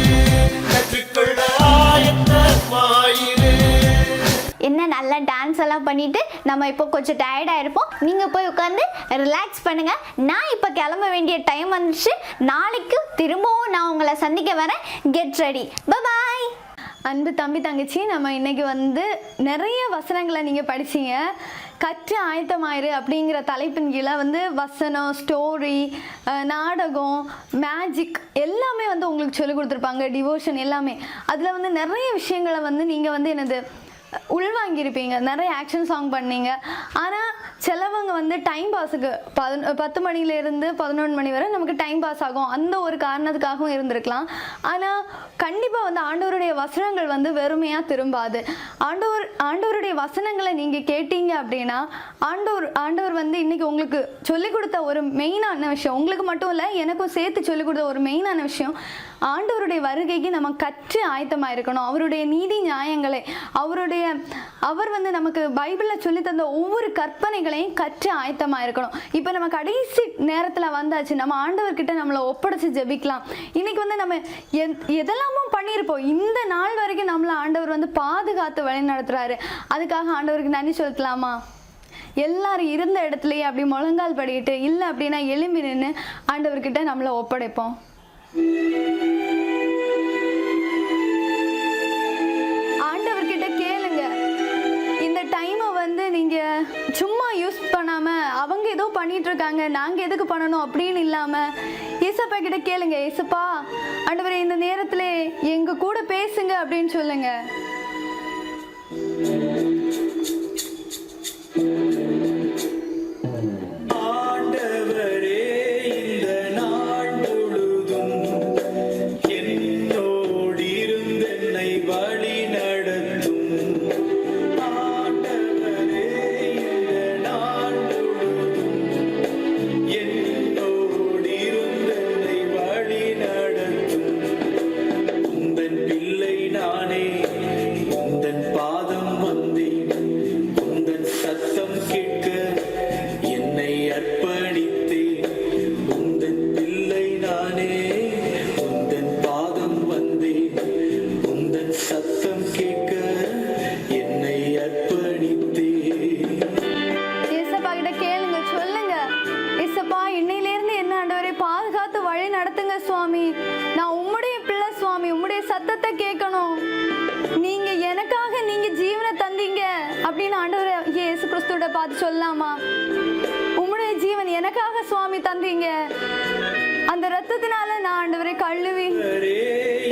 Speaker 6: கற்றுக்கொள்ள ஆயத்தமாயிரு.
Speaker 1: என்ன நல்லா டான்ஸ் எல்லாம் பண்ணிட்டு நம்ம இப்போ கொஞ்சம் டயர்டாக இருப்போம். நீங்கள் போய் உட்காந்து ரிலாக்ஸ் பண்ணுங்கள். நான் இப்போ கிளம்ப வேண்டிய டைம் வந்துச்சு. நாளைக்கு திரும்பவும் நான் உங்களை சந்திக்க வரேன். Get ready. பாய்.
Speaker 2: அன்பு தம்பி தங்கச்சி, நம்ம இன்னைக்கு வந்து நிறைய வசனங்களை நீங்கள் படிச்சீங்க. கற்று ஆயத்தமாயிரு அப்படிங்கிற தலைப்பின் கீழே வந்து வசனம், ஸ்டோரி, நாடகம், மேஜிக் எல்லாமே வந்து உங்களுக்கு சொல்லிக் கொடுத்துருப்பாங்க. டிவோஷன் எல்லாமே. அதில் வந்து நிறைய விஷயங்களை வந்து நீங்கள் வந்து என்னது உள்வாங்கியிருப்பீங்க. நிறைய ஆக்ஷன் சாங் பண்ணீங்க. ஆனால் சிலவங்க வந்து டைம் பாஸுக்கு 10 மணிலேருந்து 11 மணி வரை நமக்கு டைம் பாஸ் ஆகும், அந்த ஒரு காரணத்துக்காகவும் இருந்திருக்கலாம். ஆனால் கண்டிப்பாக வந்து ஆண்டவருடைய வசனங்கள் வந்து வெறுமையாக திரும்பாது. ஆண்டவருடைய வசனங்களை நீங்கள் கேட்டீங்க அப்படின்னா ஆண்டவர் வந்து இன்றைக்கி உங்களுக்கு சொல்லிக் கொடுத்த ஒரு மெயினான விஷயம், உங்களுக்கு மட்டும் இல்லை எனக்கும் சேர்த்து சொல்லிக் கொடுத்த ஒரு மெயினான விஷயம், ஆண்டவருடைய வருகைக்கு நம்ம கற்று ஆயத்தமாக இருக்கணும். அவருடைய நீதி நியாயங்களை, அவர் வந்து நமக்கு பைபிளில் சொல்லி தந்த ஒவ்வொரு கற்பனைகளையும் கற்று ஆயத்தமாக இருக்கணும். இப்போ நம்ம கடைசி நேரத்தில் வந்தாச்சு. நம்ம ஆண்டவர்கிட்ட நம்மளை ஒப்படைச்சு ஜெபிக்கலாம். இன்னைக்கு வந்து நம்ம எதெல்லாமோ பண்ணியிருப்போம். இந்த நாள் வரைக்கும் நம்மளை ஆண்டவர் வந்து பாதுகாத்து வழி நடத்துறாரு. அதுக்காக ஆண்டவருக்கு நன்றி செலுத்தலாமா? எல்லாரும் இருந்த இடத்துலயே அப்படி முழங்கால் படிக்கிட்டு, இல்லை அப்படின்னா எழும்பி நின்று ஆண்டவர்கிட்ட நம்மளை ஒப்படைப்போம். ஆண்டவர்கிட்ட கேளுங்க. இந்த டைமை வந்து நீங்க சும்மா யூஸ் பண்ணாம அவங்க ஏதோ பண்ணிட்டு இருக்காங்க, நாங்க எதுக்கு பண்ணணும் அப்படின்னு இல்லாம ஏசப்பா கிட்ட கேளுங்க. ஏசப்பா ஆண்டவரே இந்த நேரத்துல எங்க கூட பேசுங்க அப்படின்னு சொல்லுங்க.
Speaker 6: ஆண்டவரே இந்த நாள் முழுதும் என்னோடு இருந்து என்னை வழி நடத்தும். ஆண்டவரே இந்த நாள் முழுதும் என்னோடு இருந்து என்னை வழி நடத்தும். உந்தன் பிள்ளை நானே, உந்தன் பாதம் வந்தேன், உந்தன் சத்தம் கேட்க என்னை அர்ப்பணித்தேன். உந்தன் பிள்ளை நானே, உந்தன் பாதம் வந்தேன், உந்தன் சத்தம் கேட்க என்னை அர்ப்பணித்தேன்.
Speaker 2: ஏசப்பா கிட்ட கேளுங்க, சொல்லுங்க. ஏசப்பா இன்னையிலேருந்து என்ன ஆண்டவரே பாதுகாத்து வழி நடத்துங்க சுவாமி. நான் உம்முடைய பிள்ளை சுவாமி, உம்முடைய சத்தத்தை கேட்கணும். நீங்க எனக்காக நீங்க ஜீவனை தந்தீங்க அப்படின்னு ஆண்டவரே இயேசு கிறிஸ்துவோட பார்த்து சொல்லலாமா? உம்முடைய ஜீவன் எனக்காக சுவாமி தந்தீங்க, அந்த ரத்தத்தினால நான் ஆண்டவரை கழுவி.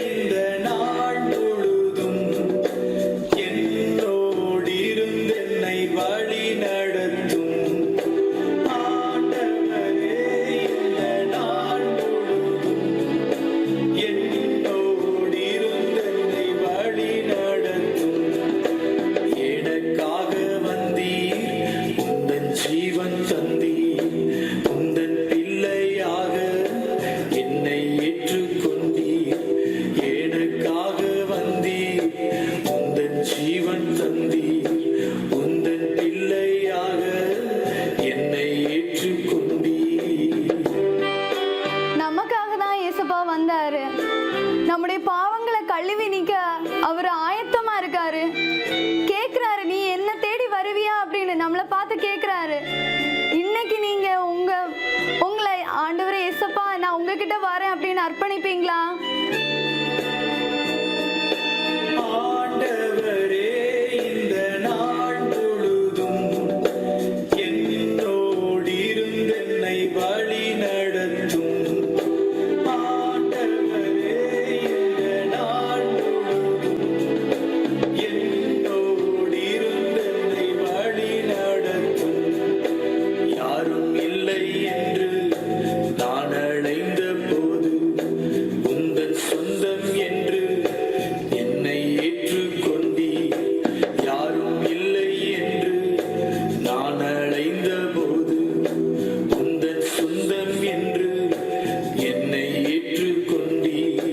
Speaker 6: இந்த நாள் முழுதும் என்னோடு இருந்து என்னை வழி நடத்தும். ஆண்டவரே இந்த நாள் முழுதும் என்னோடு இருந்து என்னை வழி நடத்தும். எனக்காக வந்தீர், உந்தன் ஜீவன் தந்தீர், உந்தன் பிள்ளையாக என்னை ஏற்றுக்கொண்டீர். எனக்காக வந்தீர், உந்தன் ஜீவன் தந்தீர், உந்தன் பிள்ளையாக என்னை ஏற்றுக்கொண்டீர்.
Speaker 2: நமக்காக தான் இயேசப்பா வந்தாரு. நம்முடைய பாவங்களை கழுவி நீக்க அவர் ஆயத்தமா இருக்காரு. கேக்குறாரு, நீ என்ன தேடி வருவியா அப்படின்னு நம்மளை பார்த்து கேக்குறாரு. இன்னைக்கு நீங்க உங்களை ஆண்டவரே இயேசப்பா நான் உங்ககிட்ட வரேன் அப்படின்னு அர்ப்பணிப்பீங்களா?
Speaker 6: ஆண்டவரே இந்த நாள் முழுதும் என்னோடு இருந்து என்னை வழி நடத்தும். ஆண்டவரே இந்த நாள் முழுதும் என்னோடு இருந்து என்னை வழி நடத்தும். யாரும் இல்லை என்று நான் அழைந்த போது உந்தன் சொந்தம் என்று என்னை ஏற்றுக்கொண்டீர். யாரும் இல்லை என்று நான் அழைந்த போது உந்தன் சொந்தம் என்று என்னை ஏற்றுக்கொண்டீர்.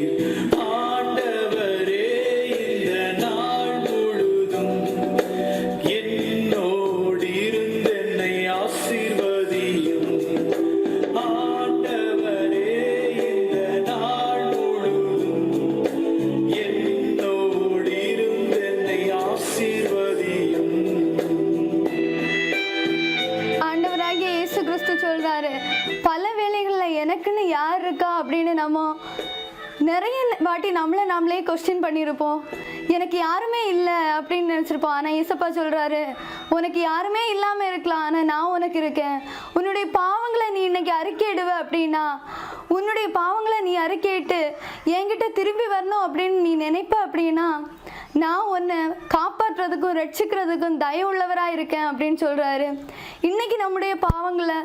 Speaker 6: ஆண்டவரே இந்த நாள் முழுதும் என்னோடு இருந்து என்னை ஆசீர்வதியும். ஆண்டவரே இந்த நாள் முழுதும் என்னோடு இருந்து என்னை ஆசீர்வதியும்.
Speaker 2: ஆண்டவராகிய இயேசு கிறிஸ்து சொல்றாரு, பல வேளைகள்ல எனக்குன்னு யார் இருக்கா அப்படின்னு நம்ம நிறைய வாட்டி நம்மளே கொஸ்டின் பண்ணியிருப்போம். எனக்கு யாருமே இல்லை அப்படின்னு நினச்சிருப்போம். ஆனால் இயேசப்பா சொல்கிறாரு, உனக்கு யாருமே இல்லாமல் இருக்கலாம், ஆனால் நான் உனக்கு இருக்கேன். உன்னுடைய பாவங்களை நீ இன்னைக்கு அறிக்கையிடுவ அப்படின்னா, உன்னுடைய பாவங்களை நீ அறிக்கையிட்டு என்கிட்ட திரும்பி வரணும் அப்படின்னு நீ நினைப்ப அப்படின்னா, நான் உன்னை காப்பாற்றுறதுக்கும் ரட்சிக்கிறதுக்கும் தயவுள்ளவராக இருக்கேன் அப்படின்னு சொல்கிறாரு. இன்னைக்கு நம்முடைய பாவங்களை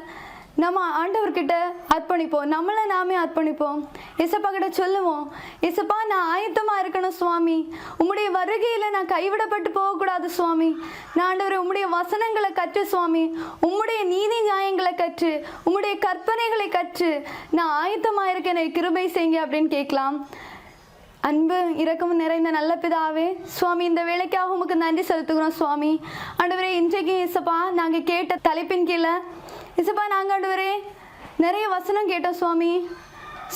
Speaker 2: நம்ம ஆண்டவர்கிட்ட அர்ப்பணிப்போம், நம்மளை நாமே அர்ப்பணிப்போம். இசப்பா கிட்ட சொல்லுவோம், இசப்பா நான் ஆயத்தமாக இருக்கணும் சுவாமி, உம்முடைய வருகையில் நான் கைவிடப்பட்டு போகக்கூடாது சுவாமி. நான் ஆண்டவரை உம்முடைய வசனங்களை கற்று சுவாமி, உம்முடைய நீதி நியாயங்களை கற்று, உம்முடைய கற்பனைகளை கற்று நான் ஆயத்தமாக இருக்கேன், எனக்கு கிருபை செய்யுங்க அப்படின்னு கேட்கலாம். அன்பு இரக்கமும் நிறைந்த நல்ல பிதாவே சுவாமி, இந்த வேலைக்காக உமக்கு நன்றி செலுத்துகிறோம் சுவாமி. ஆண்டவரே இன்றைக்கு இசப்பா நாங்கள் கேட்ட தலைப்பின் கீழே இசப்பா நாங்கள் ஆண்டவரே நிறைய வசனம் கேட்டோம் சுவாமி,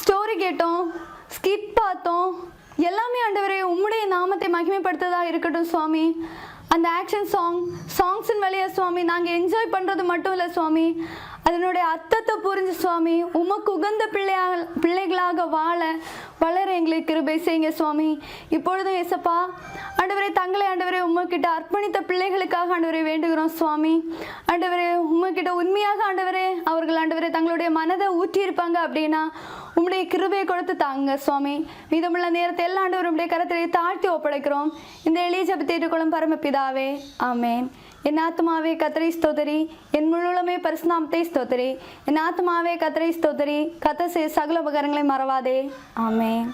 Speaker 2: ஸ்டோரி கேட்டோம், ஸ்கிட் பார்த்தோம், எல்லாமே ஆண்டவரே உம்முடைய நாமத்தை மகிமைப்படுத்ததாக இருக்கட்டும் சுவாமி. அந்த ஆக்ஷன் சாங்ஸின் வழியாக சுவாமி நாங்கள் என்ஜாய் பண்ணுறது மட்டும் இல்லை சுவாமி, அதனுடைய அர்த்தத்தை புரிஞ்சு சுவாமி உமக்கு உகந்த பிள்ளைகளாக வளர எங்களுக்கு கிருபை செய்யுங்க சுவாமி. இப்பொழுதும் ஏசப்பா ஆண்டவரே, தங்களை ஆண்டவரே உமக்கிட்ட அர்ப்பணித்த பிள்ளைகளுக்காக ஆண்டவரை வேண்டுகிறோம் சுவாமி. ஆண்டவரே, உமக்கிட்ட உண்மையாக ஆண்டவரே அவர்கள் ஆண்டவரே தங்களுடைய மனதை ஊற்றி இருப்பாங்க அப்படின்னா உம்முடைய கிருபையை கொடுத்து தாங்க சுவாமி. மீதமுள்ள நேரத்தை எல்லா ஆண்டவரும் உம்முடைய கரத்திலே தாழ்த்தி ஒப்படைக்கிறோம். இந்த எளிய ஜெபத்தை ஏற்றுக்கொள்ளும் பரமபிதாவே, ஆமேன். என் ஆத்மாவே கர்த்தரை ஸ்தோத்திரி, என் முழுமே பரிசுநாமத்தை ஸ்தோத்திரி. என் ஆத்மாவே கர்த்தரை ஸ்தோத்திரி, கர்த்தர் செய்த சகல உபகாரங்களை மறவாதே. ஆமென்.